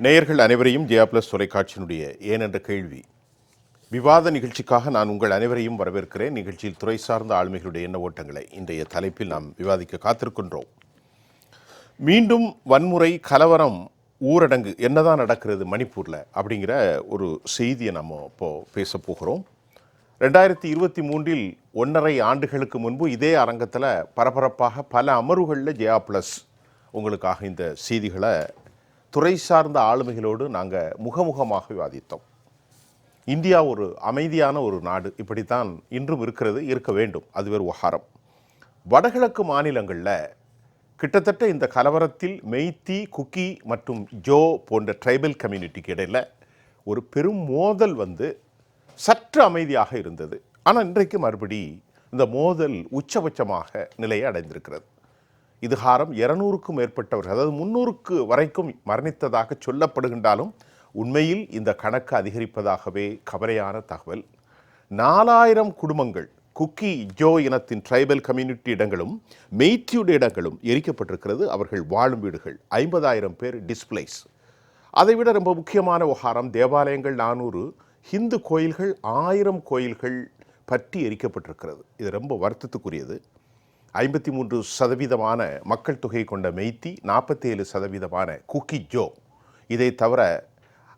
நேயர்கள் அனைவரையும் ஜெயா பிளஸ் தொலைக்காட்சியினுடைய ஏன் என்ற கேள்வி விவாத நிகழ்ச்சிக்காக நான் உங்கள் அனைவரையும் வரவேற்கிறேன். நிகழ்ச்சியில் துறை சார்ந்த ஆளுமைகளுடைய எண்ண ஓட்டங்களை இன்றைய தலைப்பில் நாம் விவாதிக்க காத்திருக்கின்றோம். மீண்டும் வன்முறை, கலவரம், ஊரடங்கு என்னதான் நடக்கிறது மணிப்பூரில் அப்படிங்கிற ஒரு செய்தியை நம்ம இப்போது பேச போகிறோம். 2023 1.5 ஆண்டுகளுக்கு முன்பு இதே அரங்கத்தில் பரபரப்பாக பல அமர்வுகளில் ஜெயா பிளஸ் உங்களுக்காக இந்த செய்திகளை துறை சார்ந்த ஆளுமைகளோடு நாங்கள் முகமுகமாக விவாதித்தோம். இந்தியா ஒரு அமைதியான ஒரு நாடு, இப்படித்தான் இன்றும் இருக்கிறது, இருக்க வேண்டும், அது வேறு விவகாரம். வடகிழக்கு மாநிலங்களில் கிட்டத்தட்ட இந்த கலவரத்தில் மெய்த்தி, குக்கி மற்றும் ஜோ போன்ற ட்ரைபல் கம்யூனிட்டிக்கு இடையில் ஒரு பெரும் மோதல் சற்று அமைதியாக இருந்தது. ஆனால் இன்றைக்கு மறுபடி இந்த மோதல் உச்சபட்சமாக நிலையை அடைந்திருக்கிறது. இதுகாரம் 200க்கும் மேற்பட்டவர்கள், அதாவது 300க்கு வரைக்கும் மரணித்ததாக சொல்லப்படுகின்றாலும் உண்மையில் இந்த கணக்கு அதிகரிப்பதாகவே கவலையான தகவல். 4000 குடும்பங்கள், குக்கி ஜோ இனத்தின் ட்ரைபல் கம்யூனிட்டி இடங்களும் மெய்த்தியுடைய இடங்களும் எரிக்கப்பட்டிருக்கிறது. அவர்கள் வாழும் வீடுகள் 50,000 பேர் டிஸ்பிளேஸ். அதைவிட ரொம்ப முக்கியமான விவகாரம், தேவாலயங்கள் 400, ஹிந்து கோயில்கள் 1000 கோயில்கள் பற்றி எரிக்கப்பட்டிருக்கிறது. இது ரொம்ப வருத்தத்துக்குரியது. 53% மக்கள் தொகை கொண்ட மெய்த்தி, 47% குக்கி ஜோ. இதை தவிர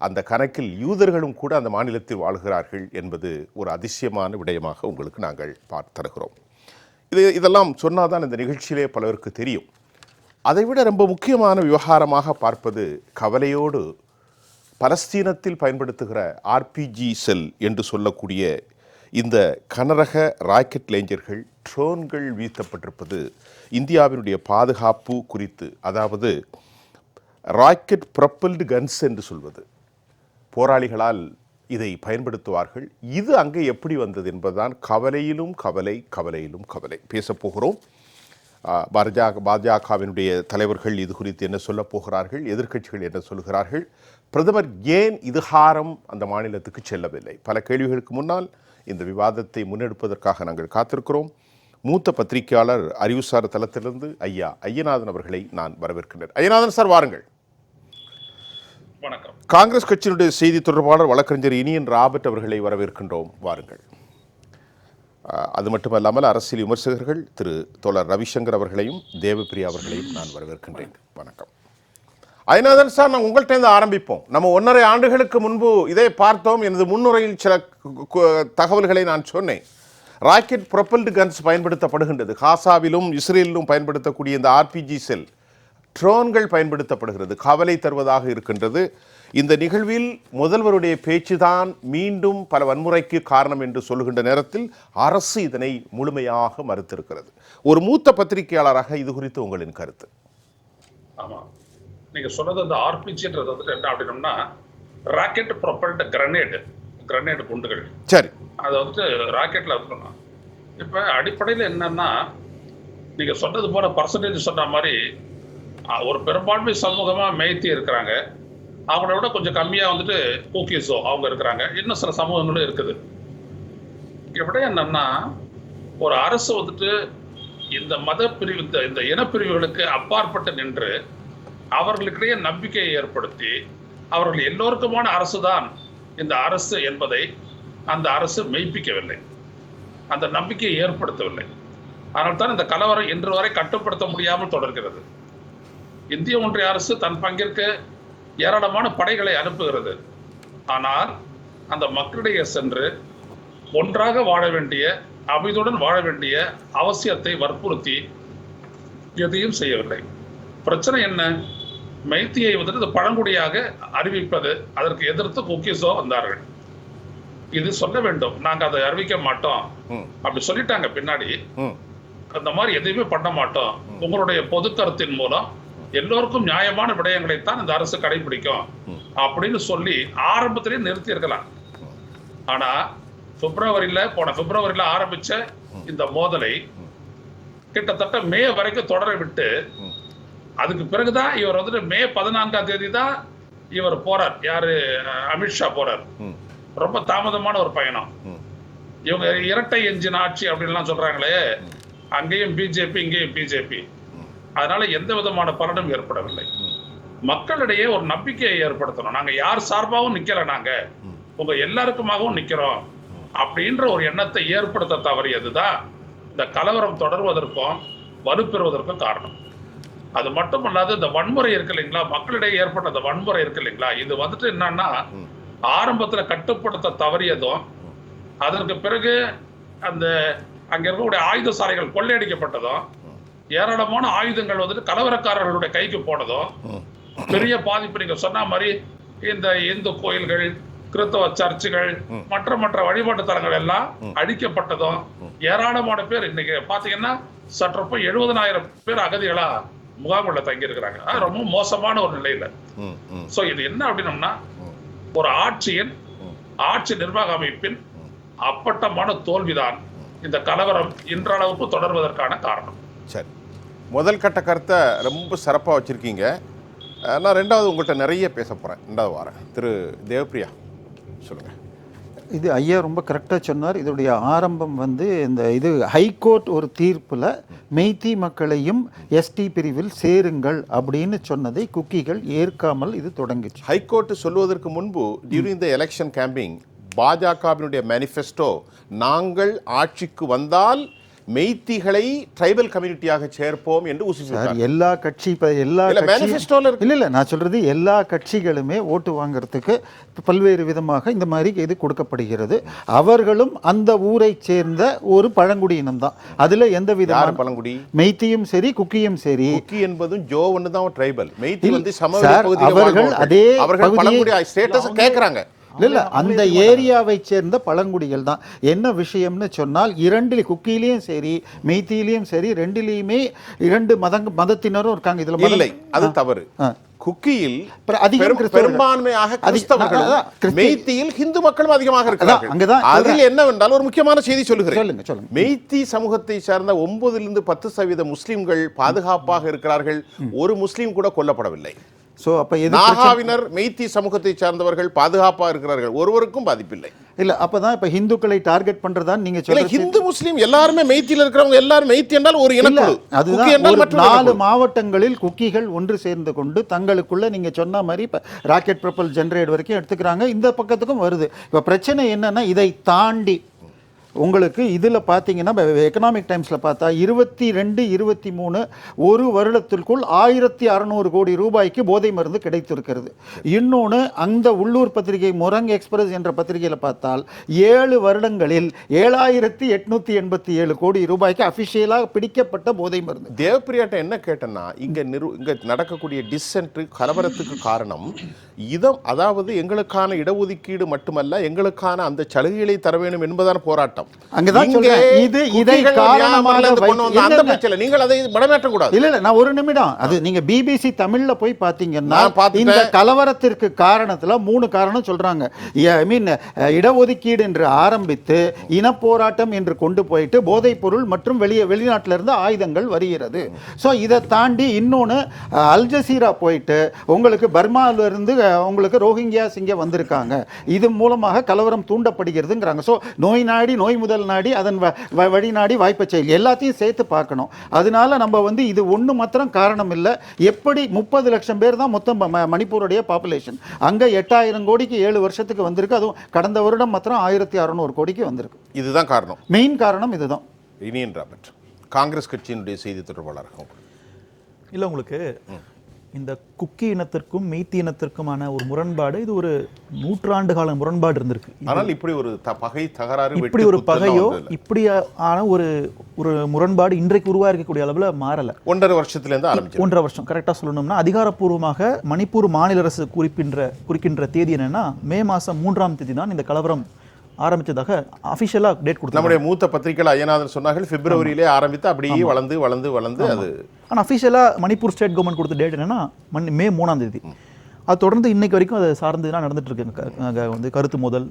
அந்த கணக்கில் யூதர்களும் கூட அந்த மாநிலத்தில் வாழ்கிறார்கள் என்பது ஒரு அதிசயமான விடயமாக உங்களுக்கு நாங்கள் தருகிறோம். இதெல்லாம் சொன்னாதான் இந்த நிகழ்ச்சியிலே பலருக்கு தெரியும். அதைவிட ரொம்ப முக்கியமான விவகாரமாக பார்ப்பது, கவலையோடு பலஸ்தீனத்தில் பயன்படுத்துகிற ஆர்பிஜி செல் என்று சொல்லக்கூடிய இந்த கனரக ராக்கெட் லேஞ்சர்கள், ட்ரோன்கள் வீழ்த்தப்பட்டிருப்பது இந்தியாவினுடைய பாதுகாப்பு குறித்து, அதாவது ராக்கெட் ப்ரொப்பல்டு கன்ஸ் என்று சொல்வது, போராளிகளால் இதை பயன்படுத்துவார்கள். இது அங்கே எப்படி வந்தது என்பதுதான் கவலையிலும் கவலை, கவலையிலும் கவலை. பேசப்போகிறோம். பாஜகவினுடைய தலைவர்கள் இது குறித்து என்ன சொல்ல போகிறார்கள், எதிர்க்கட்சிகள் என்ன சொல்கிறார்கள், பிரதமர் ஏன் இதுகாரம் அந்த மாநிலத்துக்கு செல்லவில்லை, பல கேள்விகளுக்கு முன்னால் இந்த விவாதத்தை முன்னெடுப்பதற்காக நாங்கள் காத்திருக்கிறோம். மூத்த பத்திரிகையாளர் அறிவுசார் தளத்திலிருந்து ஐயா ஐயநாதன் அவர்களை நான் வரவேற்கிறேன். ஐயநாதன் சார், வாருங்கள். வணக்கம். காங்கிரஸ் கட்சியினுடைய செய்தி தொடர்பாளர் வழக்கறிஞர் இனியன் ராபர்ட் அவர்களை வரவேற்கின்றோம், வாருங்கள். அது மட்டுமல்லாமல் அரசியல் விமர்சகர்கள் திரு தோழர் ரவிசங்கர் அவர்களையும் தேவப்பிரியா அவர்களையும் நான் வரவேற்கின்றேன். வணக்கம். ஐயநாதன் சார், நான் உங்கள்கிட்ட ஆரம்பிப்போம். நம்ம 1.5 ஆண்டுகளுக்கு முன்பு இதை பார்த்தோம். எனது முன்னுரையில் சில தகவல்களை நான் சொன்னேன். ராக்கெட் ப்ரொப்பல்டு கன்ஸ் பயன்படுத்தப்படுகின்றது. காசாவிலும் இஸ்ரேலிலும் பயன்படுத்தக்கூடிய இந்த ஆர்பிஜி செல் ட்ரோன்கள் பயன்படுத்தப்படுகிறது. கவலை தருவதாக இருக்கின்றது. இந்த நிகழ்வில் முதல்வருடைய பேச்சுதான் மீண்டும் பல வன்முறைக்கு காரணம் என்று சொல்லுகின்ற நேரத்தில் அரசு இதனை முழுமையாக மறுத்திருக்கிறது. ஒரு மூத்த பத்திரிகையாளராக இது குறித்து உங்களின் கருத்து? ஆமாம், நீங்கள் சொன்னது அந்த ஆர்பிஜின்றது என்ன அப்படின்னோம்னா, ராக்கெட் ப்ரொப்பல்டு கிரனேடு குண்டுகள். சரி, அதை ராக்கெட்டில் இருக்கணும். இப்போ அடிப்படையில் என்னன்னா, நீங்கள் சொன்னது போல பர்சன்டேஜ் சொன்ன மாதிரி ஒரு பெரும்பான்மை சமூகமாக மெய்த்தி இருக்கிறாங்க. அவங்கள விட கொஞ்சம் கம்மியாக கூக்கிஸோ அவங்க இருக்கிறாங்க. இன்னும் சில சமூகங்களும் இருக்குது. இப்படி என்னன்னா, ஒரு அரசு இந்த மத பிரிவு, இந்த இனப்பிரிவுகளுக்கு அப்பாற்பட்டு நின்று அவர்களுக்கிடையே நம்பிக்கையை ஏற்படுத்தி அவர்கள் எல்லோருக்குமான அரசு தான் இந்த அரசு என்பதை அந்த அரசு மெய்ப்பிக்கவில்லை, அந்த நம்பிக்கையை ஏற்படுத்தவில்லை. அதனால்தான் இந்த கலவரம் இன்று வரை கட்டுப்படுத்த முடியாமல் தொடர்கிறது. இந்திய ஒன்றிய அரசு தன் பங்கிற்கு ஏராளமான படைகளை அனுப்புகிறது. ஆனால் அந்த மக்களிடையே சென்று ஒன்றாக வாழ வேண்டிய, அமைதியுடன் வாழ வேண்டிய அவசியத்தை வற்புறுத்தி எதையும் செய்யவில்லை. பிரச்சனை என்ன? மெய்த்தியை பழங்குடியாக அறிவிப்பது, அதற்கு எதிர்த்து குக்கீஸோ வந்தார்கள். இது சொல்ல வேண்டும், நாங்க அதை அறிவிக்க மாட்டோம் அப்படி சொல்லிட்டாங்க. பின்னாடி அந்த மாதிரி எதையுமே பண்ண மாட்டோம், உங்களுடைய பொது கருத்தின் மூலம் எல்லோருக்கும் நியாயமான விடயங்களைத்தான் இந்த அரசு கடைபிடிக்கும் அப்படின்னு சொல்லி ஆரம்பத்திலேயே நிறுத்தி இருக்கலாம். ஆனா போன பிப்ரவரியில ஆரம்பிச்ச இந்த மோதலை கிட்டத்தட்ட மே வரைக்கும் தொடர விட்டு, அதுக்கு பிறகுதான் இவர் மே 14ஆம் தேதி தான் இவர் போறார். யாரு? அமித்ஷா போறார். ரொம்ப தாமதமான ஒரு பயணம். இவங்க இரட்டை என்ஜின் ஆட்சி அப்படின்லாம் சொல்றாங்களே, அங்கேயும் பிஜேபி இங்கேயும் பிஜேபி. அதனால எந்த விதமான பலனும் ஏற்படவில்லை. மக்களிடையே ஒரு நம்பிக்கையை ஏற்படுத்தணும். நாங்க யார் சார்பாகவும் நிக்கல, நாங்க உங்க எல்லாருக்குமாகவும் நிக்கிறோம் அப்படின்ற ஒரு எண்ணத்தை ஏற்படுத்த தவறியதுதான் இந்த கலவரம் தொடர்வதற்கும் வலுப்பெறுவதற்கும் காரணம். அது மட்டும் இல்லாத இந்த வன்முறை இருக்கு இல்லைங்களா, மக்களிடையே ஏற்பட்ட இந்த வன்முறை இருக்கு இல்லைங்களா, இது வந்துட்டு என்னன்னா ஆரம்பத்துல கட்டுப்படுத்த தவறியதும், அதற்கு பிறகு அந்த அங்க இருக்கக்கூடிய ஆயுத சாலைகள் கொள்ளையடிக்கப்பட்டதும், ஏராளமான ஆயுதங்கள் வந்துட்டு கலவரக்காரர்களுடைய கைக்கு போனதும், பெரிய பாதிப்பு நீங்க சொன்ன மாதிரி இந்த இந்து கோயில்கள், கிறிஸ்தவ சர்ச்சுகள், மற்ற வழிபாட்டு தலங்கள் எல்லாம் அழிக்கப்பட்டதும், ஏராளமான பேர் இன்னைக்கு பாத்தீங்கன்னா சற்றப்ப 70,000 பேர் அகதிகளா முகாம்களில் தங்கி இருக்கிறாங்க. ரொம்ப மோசமான ஒரு நிலையில. சோ இது என்ன அப்படின்னம்னா, ஒரு ஆட்சி நிர்வாக அமைப்பின் அப்பட்டமான தோல்விதான் இந்த கலவரம் இன்றளவுக்கு தொடர்வதற்கான காரணம். சரி, முதல் கட்ட கருத்தை ரொம்ப சிறப்பாக வச்சுருக்கீங்க. நான் ரெண்டாவது உங்கள்கிட்ட நிறைய பேச போகிறேன். ரெண்டாவது வாரம் திரு தேவப்பிரியா சொல்லுங்கள். இது ஐயா ரொம்ப கரெக்டாக சொன்னார். இதோடைய ஆரம்பம் வந்து இது ஹைகோர்ட் ஒரு தீர்ப்பில் மெய்த்தி மக்களையும் எஸ்டி பிரிவில் சேருங்கள் அப்படின்னு சொன்னதை குக்கிகள் ஏற்காமல் இது தொடங்கிச்சு. ஹைகோர்ட் சொல்வதற்கு முன்பு டியூரிங் த எலெக்ஷன் கேம்பிங் பாஜகவினுடைய மேனிஃபெஸ்டோ, நாங்கள் ஆட்சிக்கு வந்தால் மெய்த்திகளை ட்ரைபல் கம்யூனிட்டியாக சேர்ப்போம் என்று ஊசிச்சார். எல்லா நான் சொல்றது எல்லா கட்சிகளுமே ஓட்டு வாங்குறதுக்கு பல்வேறு விதமாக இந்த மாதிரி இது கொடுக்கப்படுகிறது. அவர்களும் அந்த ஊரை சேர்ந்த ஒரு பழங்குடியினம் தான். அதுல எந்த விதமான பழங்குடி மெய்த்தியும் சரி குக்கியும் சரி, குக்கி என்பதும் ஜோ ஒன்று தான் ட்ரைபல், மெய்த்தி வந்து அவர்கள் அதே பழங்குடி ஸ்டேட்டஸ் கேட்கறாங்க. இல்லை, அந்த ஏரியாவை சேர்ந்த பழங்குடிகள் தான். என்ன விஷயம்னு சொன்னால், குக்கியிலையும் சரி மெய்த்தியிலையும் சரி, ரெண்டிலையுமே 2 மதத்தினரும் இருக்காங்க. இதுல இல்லை, அது தவறு. குக்கியில் பெரும்பான்மையாக கிறிஸ்தவர்களும், மெய்த்தியில் இந்து மக்களும் அதிகமாக இருக்கிறார்கள். அதில் என்னவென்றால் ஒரு முக்கியமான செய்தி சொல்லுகிறேன். மெய்த்தி சமூகத்தை சார்ந்த 9-10% முஸ்லிம்கள் பாதுகாப்பாக இருக்கிறார்கள். ஒரு முஸ்லிம் கூட கொல்லப்படவில்லை. நாகாவினர் மெய்த்தி சமூகத்தை சார்ந்தவர்கள் பாதுகாப்பா இருக்கிறார்கள், ஒருவருக்கும் பாதிப்பில்லை. இல்ல, அப்பதான் இப்ப இந்துக்களை டார்கெட் பண்றதான் நீங்க சொல்றீங்க. இந்து முஸ்லிம் எல்லாருமே மெய்த்தியில் இருக்கிறவங்க எல்லாரும் மெய்த்தி என்றால் ஒரு இனக்குழு. அதுதான் 4 மாவட்டங்களில் குக்கிகள் ஒன்று சேர்ந்து கொண்டு தங்களுக்குள்ள நீங்க சொன்ன மாதிரி இப்ப ராக்கெட் ப்ரொபல் ஜெனரேட் வரைக்கும் எடுத்துக்கிறாங்க. இந்த பக்கத்துக்கும் வருது. இப்ப பிரச்சனை என்னன்னா, இதை தாண்டி உங்களுக்கு இதில் பார்த்தீங்கன்னா எக்கனாமிக் டைம்ஸில் பார்த்தா 22-23 ஒரு வருடத்திற்குள் 1600 கோடி ரூபாய்க்கு போதை மருந்து கிடைத்திருக்கிறது. இன்னொன்று, அந்த உள்ளூர் பத்திரிகை மொரங் எக்ஸ்பிரஸ் என்ற பத்திரிகையில் பார்த்தால் 7 வருடங்களில் 7887 கோடி ரூபாய்க்கு அஃபிஷியலாக பிடிக்கப்பட்ட போதை மருந்து. தேவப்பிரியாட்ட என்ன கேட்டேன்னா, இங்கே நடக்கக்கூடிய டிசென்ட் கலவரத்துக்கு காரணம் அதாவது எங்களுக்கான இடஒதுக்கீடு மட்டுமல்ல, எங்களுக்கான அந்த சலுகைகளை தர வேண்டும் என்பதான போராட்டம். ஒரு நிமிடம், அது நீங்க பிபிசி தமிழ்ல போய் பாத்தீங்கன்னா இந்த கலவரத்திற்கு காரணத்துல 3 காரணம் சொல்றாங்க. இடஒதுக்கீடு என்று ஆரம்பித்து இன போராட்டம் என்று கொண்டு போயிட்டு போதைப் பொருள் மற்றும் வெளிநாட்டில இருந்து ஆயுதங்கள் வருகிறது. சோ இதை தாண்டி இன்னொன்னு, அல் ஜசீரா போயிட்டு உங்களுக்கு பர்மால இருந்து உங்களுக்கு ரோஹிங்கியாஸ் இங்க வந்திருக்காங்க, இது மூலமாக கலவரம் தூண்டப்படுகிறதுங்கிறாங்க. சோ நோய் முதல் நாடி அதன் வழி நாடி வாய்ப்பை செயல் எல்லாத்தையும் சேர்த்து பார்க்கணும். அதனால நம்ம வந்து இது ஒன்று மாத்திரம் காரணம் இல்லை. எப்படி 30 லட்சம் பேர் தான் மொத்தம் மணிப்பூருடைய பாப்புலேஷன், அங்கே 8000 கோடிக்கு 7 வருஷத்துக்கு வந்திருக்கு. அதுவும் கடந்த வருடம் மாத்திரம் 1600 கோடிக்கு வந்திருக்கு. இதுதான் காரணம், மெயின் காரணம் இதுதான். இனியன் ராபர்ட், காங்கிரஸ் கட்சியினுடைய செய்தி தொடர்பாளர். இல்லை, உங்களுக்கு இந்த குக்கி இனத்திற்கும் மெய்த்தி இனத்திற்குமான ஒரு முரண்பாடு, இது ஒரு 100 கால முரண்பாடு இருந்திருக்கு. ஆனால் இப்படி ஒரு தகராறு, இப்படி ஒரு பகையோ இப்படியான ஒரு முரண்பாடு இன்றைக்கு உருவாக்கக்கூடிய அளவில் மாறலை. 1.5 வருஷத்துலேருந்து ஆரம்பிச்சு 1.5 வருஷம் கரெக்டாக சொல்லணும்னா, அதிகாரப்பூர்வமாக மணிப்பூர் மாநில அரசு குறிக்கின்ற தேதி என்னன்னா, மே மாதம் 3ஆம் தேதி தான் இந்த கலவரம் ஆரம்பிச்சதாக அஃபிஷியலாக டேட் கொடுத்தாங்க. நம்முடைய மூத்த பத்திரிகையாளர் ஐயநாதன் சொன்னார்கள், பிப்ரவரியிலே ஆரம்பித்து அப்படியே வளர்ந்து அது. ஆனால் அஃபிஷியலாக மணிப்பூர் ஸ்டேட் கவர்மெண்ட் கொடுத்த டேட் என்னன்னா மே 3ஆம் தேதி. அது தொடர்ந்து இன்னைக்கு வரைக்கும் அதை சார்ந்துதான் நடந்துட்டு இருக்கு. வந்து கருத்து மோதல்,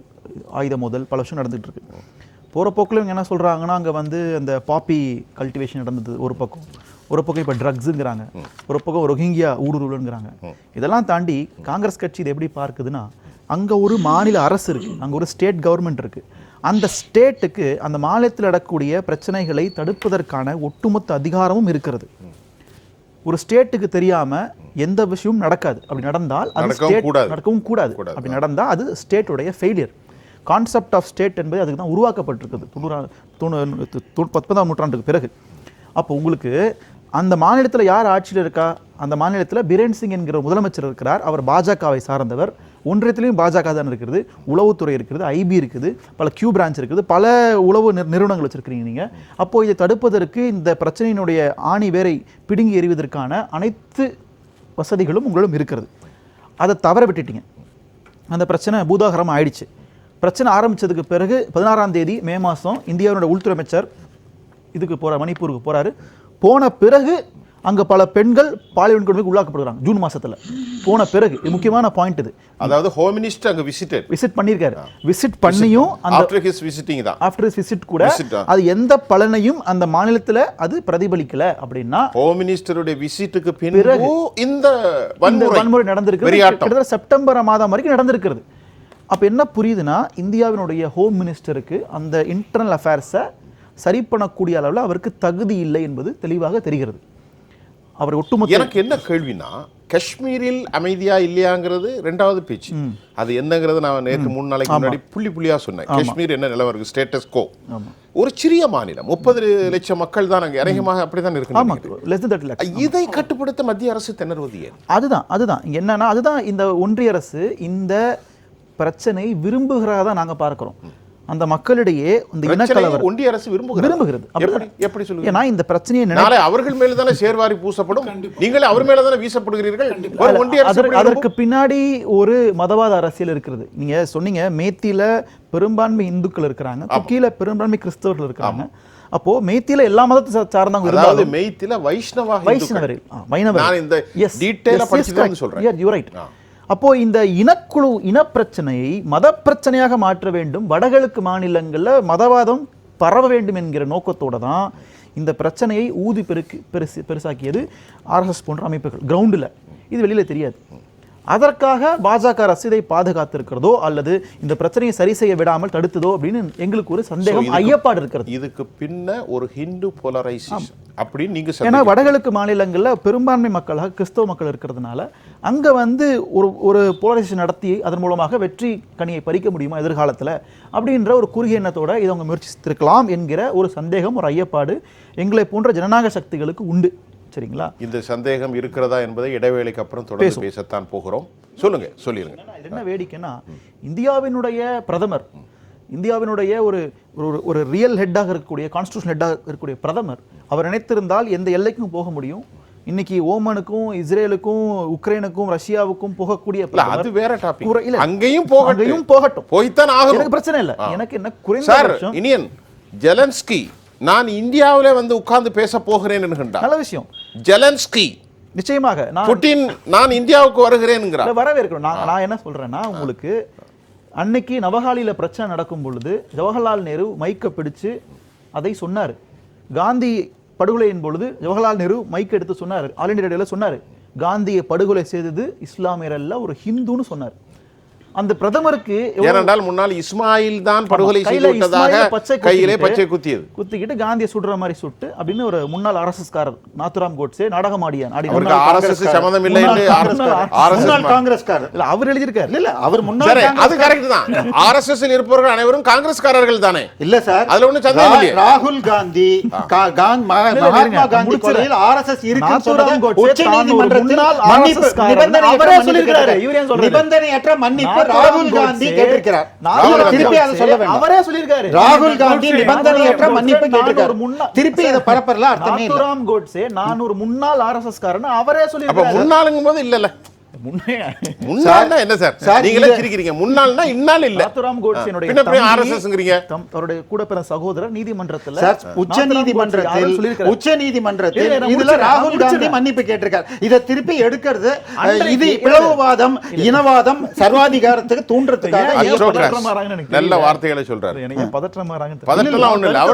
ஆயுத மோதல் பல விஷயம் நடந்துட்டு இருக்கு. போகிற போக்கில் இவங்க என்ன சொல்கிறாங்கன்னா, அங்கே வந்து அந்த பாப்பி கல்டிவேஷன் நடந்தது ஒரு பக்கம், இப்போ ட்ரக்ஸுங்கிறாங்க, ஒரு பக்கம் ரோஹிங்கியா ஊடுருவலுங்கிறாங்க. இதெல்லாம் தாண்டி காங்கிரஸ் கட்சி இதை எப்படி பார்க்குதுன்னா, அங்கே ஒரு மாநில அரசு இருக்குது, அங்கே ஒரு ஸ்டேட் கவர்மெண்ட் இருக்குது. அந்த ஸ்டேட்டுக்கு அந்த மாநிலத்தில் நடக்கக்கூடிய பிரச்சனைகளை தடுப்பதற்கான ஒட்டுமொத்த அதிகாரமும் இருக்கிறது. ஒரு ஸ்டேட்டுக்கு தெரியாம எந்த விஷயமும் நடக்காது. அப்படி நடந்தால் அது நடக்கவும் கூடாது. அப்படி நடந்தால் அது ஸ்டேட்டுடைய ஃபெயிலியர். கான்செப்ட் ஆஃப் ஸ்டேட் என்பது அதுக்கு தான் உருவாக்கப்பட்டிருக்குது 19ஆம் நூற்றாண்டுக்கு பிறகு. அப்போ உங்களுக்கு அந்த மாநிலத்தில் யார் ஆட்சியில் இருக்கா? அந்த மாநிலத்தில் பிரேன் சிங் என்கிற முதலமைச்சர் இருக்கிறார். அவர் பாஜகவை சார்ந்தவர். ஒன்றியத்திலையும் பாஜக தான் இருக்கிறது, உளவுத்துறை இருக்கிறது, ஐபி இருக்குது, பல கியூ பிரான்ச் இருக்குது, பல உளவு நிறுவனங்கள் வச்சிருக்கிறீங்க நீங்கள். அப்போது இதை தடுப்பதற்கு இந்த பிரச்சனையினுடைய ஆணி வேரை பிடுங்கி எறிவதற்கான அனைத்து வசதிகளும் உங்களிடம் இருக்கிறது. அதை தவற விட்டுட்டீங்க. அந்த பிரச்சனை பூதாகரம் ஆயிடுச்சு. பிரச்சனை ஆரம்பித்ததுக்கு பிறகு 16ஆம் தேதி மே மாதம் இந்தியாவுடைய உள்துறை அமைச்சர் இதுக்கு மணிப்பூருக்கு போகிறாரு. போன பிறகு அங்கே பல பெண்கள் பாலியல் கொடுமைக்கு உள்ளாக்கப்படுறாங்க ஜூன் மாதத்தில். போன பிறகு இது முக்கியமான பாயிண்ட். இது அதாவது ஹோம் மினிஸ்டர் அங்கே விசிட் பண்ணியிருக்காரு. விசிட் பண்ணியும் ஆஃப்டர் ஹிஸ் விசிட் கூட அது எந்த பலனையும் அந்த மாநிலத்தில் அது பிரதிபலிக்கல. அப்படின்னா ஹோம் மினிஸ்டருடைய விசிட்டுக்கு பிறகு இந்த வன்முறை நடந்திருக்கு. செப்டம்பர் மாதம் வரைக்கும் நடந்திருக்கிறது. அப்போ என்ன புரியுதுன்னா, இந்தியாவினுடைய ஹோம் மினிஸ்டருக்கு அந்த இன்டர்னல் அஃபேர்ஸை சரி பண்ணக்கூடிய அளவில் அவருக்கு தகுதி இல்லை என்பது தெளிவாக தெரிகிறது. அவர் ஒட்டுமொத்த எனக்கு என்ன கேள்வினா, காஷ்மீரில் அமைதியா இல்லையாங்கிறது ரெண்டாவது பேச்சு. அது என்னங்கிறது நான் நேற்று 3 நாளைக்கு முன்னாடி புள்ளியா சொன்னேன். காஷ்மீர் என்ன நிலவரம் இருக்கு, ஸ்டேட்டஸ் கோ. ஒரு சிறிய மாநிலம், 30 லட்சம் மக்கள் தான் அங்கே இறங்கமாக அப்படிதான் இருக்கு. இதை கட்டுப்படுத்த மத்திய அரசு திணறுவது ஏன்? அதுதான் என்னன்னா, அதுதான் இந்த ஒன்றிய அரசு இந்த பிரச்சனை விரும்புகிறதா நாங்க பார்க்கிறோம். அந்த மக்களிடையே இந்த இனக்கலவரம் ஒன்றிய அரசு விரும்புகிறது. எப்படி சொல்லுங்க? ஏன்னா இந்த பிரச்சனையை நாளை அவர்கள் மேல தானே சேர்வாரி பூசப்படும், நீங்கள் அவர் மேல தானே வீசப்படுகிறீர்கள். அதற்கு பின்னாடி ஒரு மதவாத அரசியல் இருக்கிறது. நீங்க சொன்னீங்க மேத்தில பெரும்பான்மை இந்துக்கள் இருக்கிறாங்க, குக்கியில பெரும்பான்மை கிறிஸ்தவர்கள் இருக்கிறாங்க. அப்போ மேத்தில எல்லா மதத்தை சார்ந்தவங்க இருந்தாலும் மேத்தில வைஷ்ணவர் நான் இந்த டீடைலா படிச்சுதான் சொல்றேன். You right. அப்போ இந்த இனப்பிரச்சனையை மத பிரச்சனையாக மாற்ற வேண்டும், வடகிழக்கு மாநிலங்களில் மதவாதம் பரவ வேண்டும் என்கிற நோக்கத்தோடு தான் இந்த பிரச்சனையை ஊதி பெருசாக்கியது ஆர்எஸ்எஸ் போன்ற அமைப்புகள். கிரவுண்டில் இது வெளியில் தெரியாது. அதற்காக பாஜக அரசு இதை பாதுகாத்திருக்கிறதோ அல்லது இந்த பிரச்சனையை சரி செய்ய விடாமல் தடுத்ததோ அப்படின்னு எங்களுக்கு ஒரு சந்தேகம், ஐயப்பாடு இருக்கிறது. இதுக்கு பின்ன ஒரு ஹிந்து போலரைசேஷன் அப்படின்னு நீங்க, ஏன்னா வடகிழக்கு மாநிலங்களில் பெரும்பான்மை மக்களாக கிறிஸ்தவ மக்கள் இருக்கிறதுனால அங்கே ஒரு போலரைசேஷன் நடத்தி அதன் மூலமாக வெற்றி கனியை பறிக்க முடியுமா எதிர்காலத்தில் அப்படின்ற ஒரு குறுகிய எண்ணத்தோட இதை அவங்க முயற்சித்திருக்கலாம் என்கிற ஒரு சந்தேகம், ஒரு ஐயப்பாடு எங்களை போன்ற ஜனநாயக சக்திகளுக்கு உண்டு. சரிங்களா? இந்த சந்தேகம் இருக்கிறதா என்பதை இடைவேளைக்கு அப்புறம் தொடர்ந்து பேசத்தான் போகிறோம். சொல்லிருங்க. என்ன வேடிக்கைன்னா, இந்தியாவினுடைய பிரதமர், இந்தியாவினுடைய ஒரு ரியல் ஹெட்டாக இருக்கக்கூடிய, கான்ஸ்டிடியூஷன் ஹெட்டாக இருக்கக்கூடிய பிரதமர், அவர் நினைத்திருந்தால் எந்த எல்லைக்கும் போக முடியும். இன்னைக்கு ஓமனுக்கும் இஸ்ரேலுக்கும் உக்ரைனுக்கும் ரஷ்யாவுக்கும் போகக்கூடிய அது வேற டாபிக். அங்கேயும் போகட்டும், போய்த்தான் ஆகும். எனக்கு பிரச்சனை இல்லை. எனக்கு என்ன குறைந்த இனியன் ஜெலன்ஸ்கி நான் இந்தியாவிலே வந்து உட்கார்ந்து பேச போகிறேன் என்கின்றார். நல்ல விஷயம். ஜெலன்ஸ்கி நிச்சயமாக புட்டின் நான் இந்தியாவுக்கு வருகிறேன் வரவேற்கிறோம். நான் என்ன சொல்றேன்னா, உங்களுக்கு அன்னைக்கு நவகாலியில பிரச்சனை நடக்கும் பொழுது ஜவஹர்லால் நேரு மைக்க பிடிச்சு அதை சொன்னார். காந்தி படுகொலையின் பொழுது ஜவஹர்லால் நேரு மைக் எடுத்து சொன்னார், ஆல் இண்டியா ரேடியோல சொன்னார், காந்தியை படுகொலை செய்தது இஸ்லாமியர் அல்ல, ஒரு ஹிந்துன்னு சொன்னார். அந்த பிரதமருக்கு ஏனென்றால் முன்னாள் இஸ்மாயில் தான் படுகொலை செய்ததாக கையிலே பச்சை குத்திக்கிட்டு காந்தியை சுடுற மாதிரி சுட்டு அப்படின்னு ஒரு முன்னாள் ஆர்எஸ்எஸ் காரர் நாத்துராம் கோட்சே நாடகம் ஆடியான். ஆர்எஸ்எஸ் சம்பந்தம் இல்லை என்று காங்கிரஸ்காரர் இல்ல அவர் எழுதியிருக்காரு. இல்ல அவர் முன்னாள் அது கரெக்ட் தான். ஆர்எஸ்எஸ் இல் இருப்பவர்கள் அனைவரும் காங்கிரஸ்காரர்கள் தானே? இல்ல சார், அதுல ஒண்ணும் சந்தேகம் இல்லை. ராகுல் காந்தி மகாத்மா காந்தி கொலையில் ஆர்எஸ்எஸ் இருக்கு உச்சநீதிமன்றத்தில் நிபந்தனையற்ற மன்னிப்பு ராகுல் காந்தி கேட்டிருக்கிறார். திருப்பி அதை சொல்ல வேண்டும். அவரே சொல்லியிருக்காரு, ராகுல் காந்தி நிபந்தனையற்ற மன்னிப்பு கேட்டிருக்காரு. திருப்பி இதை பரப்பறல அர்த்தமே இல்ல. நாத்துராம் கோட்சே நான் ஒரு முன்னாள் ஆர்எஸ்எஸ் காரன் அவரே சொல்லியிருக்காரு. அப்ப முன்னாளுங்கும் போது இல்லல, முன்னாள்னா என்ன சார்? நீங்களே சிரிக்கிறீங்க. முன்னாள்னா இன்னால இல்ல. நாத்துராம் கோட்சேனுடைய பின்ன ஆர்எஸ்எஸ்ங்கறீங்க. அவருடைய கூட பிறந்த சகோதரர் நீதிமன்றத்துல உச்சநீதிமன்றத்தில் இதுல ராகுல் காந்தி மன்னிப்பு கேட்டிருக்கார். இத திருப்பி எடுக்கிறது இது பிளவுவாதம், இனவாதம், சர்வாதிகாரத்துக்கு தூண்டுறதுக்காக நல்ல வார்த்தைகளை சொல்றாரு. எனக்கு பதற்றமா வராங்க. பதற்றலாம் ஒண்ணு இல்ல.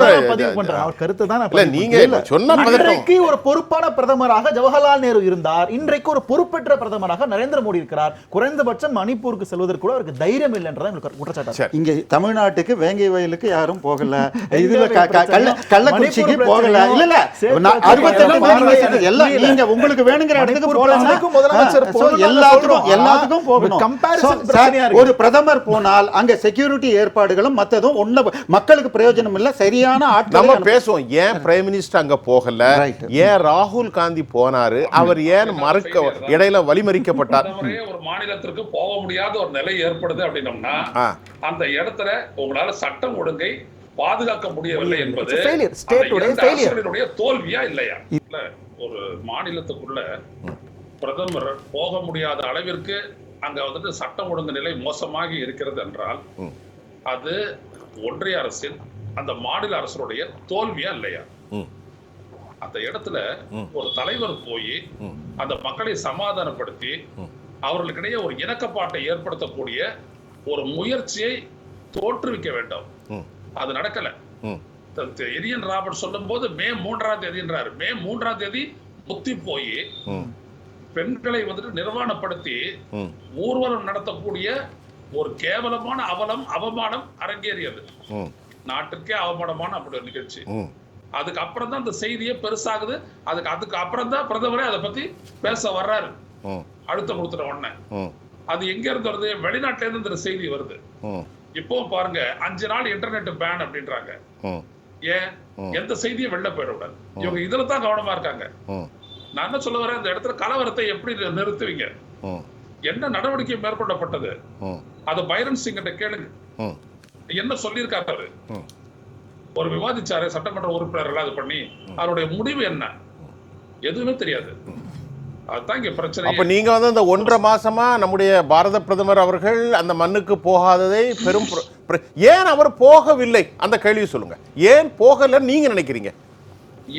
அவர் கருத்து தான் இல்ல. நீங்க சொன்ன பதற்றம். ஒரு பொறுப்பான பிரதமராக ஜவஹர்லால் நேரு இருந்தார். இன்றைக்கு ஒரு பொறுப்பற்ற பிரதமராக நரேந்திர மோடி இருக்கிறார். குறைந்தபட்சம் மணிப்பூருக்கு செல்வதற்கு கூட அவருக்கு தைரியம் இல்லைன்றதான் எங்களுக்கு குற்றச்சாட்டு. இங்க தமிழ்நாட்டுக்கு வேங்கை வயலுக்கு யாரும் போகல, இதுல கள்ளக்குறிச்சிக்கு போகல. இல்ல 68 எல்லாம் நீங்க உங்களுக்கு வேணுங்கிற இடத்துக்கு போலாம். எல்லாத்துக்கும் போகணும். ஒரு பிரதமர் போனால் அங்க செக்யூரிட்டி ஏற்பாடுகளும் மத்ததும் ஒண்ணு மக்களுக்கு பிரயோஜனம் இல்ல. சரியான ஆட்கள் நம்ம பேசுவோம். ஏன் பிரைம் மினிஸ்டர் அங்க போகல, ஏன் ராகுல் காந்தி போனாரு, அவர் ஏன் மறுக்க இடையில வழிமறிக்கப்பட்டார். ஒரு மாநிலத்திற்கு போக முடியாத ஒரு நிலை ஏற்படுது அப்படின்னோம்னா அந்த இடத்துல உங்களால சட்டம் ஒழுங்கை பாதுகாக்க முடியவில்லை என்பது தோல்வியா இல்லையா? இல்ல ஒரு மாநிலத்துக்குள்ள பிரதமர் போக முடியாத அளவிற்கு அங்க வந்துட்டு சட்டம் ஒழுங்கு நிலை மோசமாக இருக்கிறது என்றால் அது ஒன்றிய அரசின் அந்த மாநில அரசுடைய தோல்வியா இல்லையா? அந்த இடத்துல ஒரு தலைவர் போய் அந்த மக்களை சமாதானப்படுத்தி அவர்களுக்கிடையே ஒரு இணக்கப்பாட்டை ஏற்படுத்தக்கூடிய ஒரு முயற்சியை தோற்றுவிக்க வேண்டும். அது நடக்கல. எரியன் ராபர்ட் சொல்லும் போது மே 3ஆம் தேதின்றாரு. மே 3ஆம் தேதி முத்தி போய் பெண்களை வந்துட்டு நிர்வாணப்படுத்தி ஊர்வலம் நடத்தக்கூடிய ஒரு கேவலமான அவமானம் அரங்கேறியது. நாட்டுக்கே அவமானமான அப்படி ஒரு நிகழ்ச்சி. அதுக்கு அப்புறம் தான் அந்த செய்தியே பெருசாகுது. அதுக்கு அப்புறம் தான் பிரதமரே அதை பத்தி பேச வர்றாரு. அழுத்தம் கொடுத்துட்ட உடனே அது எங்க இருந்து வருது? வெளிநாட்டுல இருந்து இந்த செய்தி வருது. இப்போ பாருங்க 5 நாள் இன்டர்நெட் பேன் அப்படின்றாங்க. ஏன் எந்த செய்தியும் வெளில போயிடக்கூடாது. இவங்க இதுல தான் கவனமா இருக்காங்க. நான் என்ன சொல்ல வரேன், இந்த இடத்துல கலவரத்தை எப்படி நிறுத்துவீங்க? என்ன நடவடிக்கை மேற்கொள்ளப்பட்டது? அது பைரன் சிங் கிட்ட கேளுங்க. என்ன சொல்லியிருக்காரு அவரு? ஒரு விவாதிச்சாரு சட்டமன்ற உறுப்பினர்கள் அது பண்ணி அவருடைய முடிவு என்ன? எதுவுமே தெரியாது. அதுதான் இங்க பிரச்சனை. அப்ப நீங்க வந்து அந்த 1.5 மாசமா நம்முடைய பாரத பிரதமர் அவர்கள் அந்த மண்ணுக்கு போகாததை பெரும் ஏன் அவர் போகவில்லை அந்த கேள்வி சொல்லுங்க. ஏன் போகல நீங்க நினைக்கிறீங்க?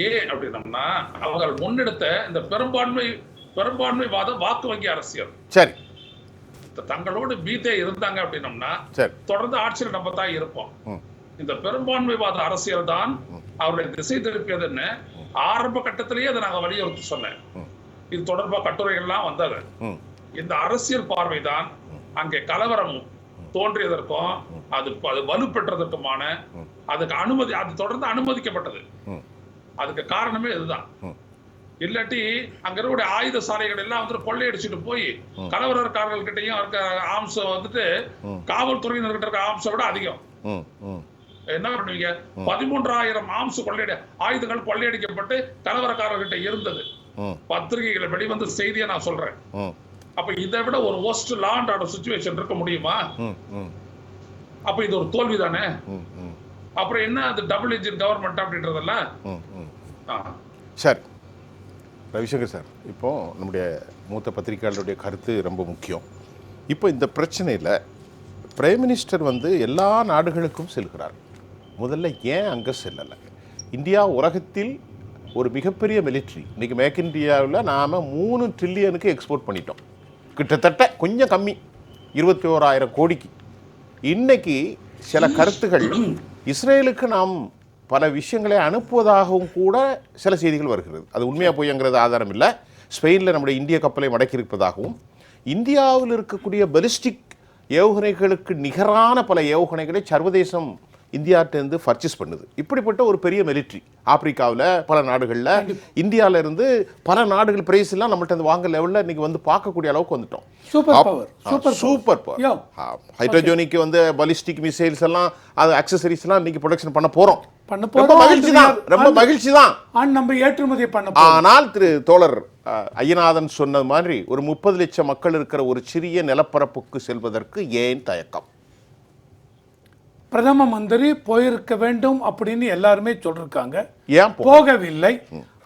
ஏன் அப்படின்னா அவர்கள் முன்னெடுத்த இந்த பெரும்பான்மைவாத வாக்கு வங்கி அரசியல். சரி, தங்களோடு பீத்தே இருந்தாங்க அப்படின்னம்னா தொடர்ந்து ஆட்சியில் நம்ம தான் இருப்போம். இந்த பெரும்பான்மைவாத அரசியல் தான் அவருடைய திசை திருப்பியதுன்னு ஆரம்ப கட்டத்திலேயே அதை நாங்க வலியுறுத்தி சொன்னேன். இது தொடர்பா கட்டுரைகள்லாம் வந்தது. இந்த அரசியல் பார்வைதான் அங்கே கலவரம் தோன்றியதற்கும் அது வலுப்பெற்றதற்குமான அது தொடர்ந்து அனுமதிக்கப்பட்டது. அதுக்கு காரணமே இதுதான். இல்லாட்டி அங்க இருக்கக்கூடிய ஆயுத சாலைகள் எல்லாம் வந்துட்டு கொள்ளையடிச்சுட்டு போய் கலவரக்காரர்கள் கிட்டையும் இருக்க ஆம்ச வந்துட்டு காவல்துறையினர்கிட்ட இருக்க ஆம்சை விட அதிகம். என்ன பண்ணுவீங்க? 13,000 ஆம்ச ஆயுதங்கள் கொள்ளையடிக்கப்பட்டு கலவரக்காரர்கிட்ட இருந்தது. பத்திரிகைகளை வெளிவந்த செய்தியை நான் சொல்றேன். அப்ப இதை விட ஒரு worst law and order situation இருக்க முடியுமா? அப்ப இது ஒரு தோல்வி தானே. அப்புறம் என்ன அது டபுள் இன்ஜின் கவர்மெண்ட் அப்படின்றதெல்லாம். சரி ரவிசங்கர் சார், இப்போ நம்முடைய மூத்த பத்திரிகையாளருடைய கருத்து ரொம்ப முக்கியம். இப்போ இந்த பிரச்சனையில் பிரைம் மினிஸ்டர் வந்து எல்லா நாடுகளுக்கும் செல்கிறார். முதல்ல ஏன் அங்கே செல்லலை? இந்தியா உலகத்தில் ஒரு மிகப்பெரிய மிலிட்ரி. இன்றைக்கி மேக் இந்தியாவில் நாம் 3 ட்ரில்லியனுக்கு எக்ஸ்போர்ட் பண்ணிட்டோம். கிட்டத்தட்ட கொஞ்சம் கம்மி 21,000 கோடிக்கு. இன்னைக்கு சில கருத்துகள் இஸ்ரேலுக்கு நாம் பல விஷயங்களை அனுப்புவதாகவும் கூட சில செய்திகள் வருகிறது. அது உண்மையாக போய்ங்கிறது ஆதாரம் இல்லை. ஸ்பெயினில் நம்முடைய இந்திய கப்பலை மடக்கியிருப்பதாகவும், இந்தியாவில் இருக்கக்கூடிய பலிஸ்டிக் ஏவுகணைகளுக்கு நிகரான பல ஏவுகணைகளை சர்வதேசம் இந்தியாவிலிருந்து பர்ச்சேஸ் பண்ணுது. இப்படிப்பட்ட ஒரு பெரிய மிலிட்ரி ஆப்பிரிக்காவில் பல நாடுகளில், இந்தியாவிலிருந்து பல நாடுகள் பிரைஸ் எல்லாம் நம்மள்ட்ட வாங்க லெவலில் இன்னைக்கு வந்து பார்க்கக்கூடிய அளவுக்கு வந்துட்டோம். சூப்பர் பவர் ஹைட்ரோஜோனிக் வந்து பலிஸ்டிக் மிசைல்ஸ் எல்லாம் அது அக்சசரிஸ் எல்லாம் இன்னைக்கு ப்ரொடக்ஷன் பண்ண போறோம். ரொம்ப மகிழ்ச்சி தான் நம்ம ஏற்றுமதி பண்ண. ஆனால் திரு தோழர் ஐயநாதன் சொன்னது மாதிரி ஒரு 30 லட்சம் மக்கள் இருக்கிற ஒரு சிறிய நிலப்பரப்புக்கு செல்வதற்கு ஏன் தயக்கம்? பிரதம மந்திரி போயிருக்க வேண்டும் அப்படின்னு எல்லாருமே சொல்லிருக்காங்க. ஏன் போகவில்லை?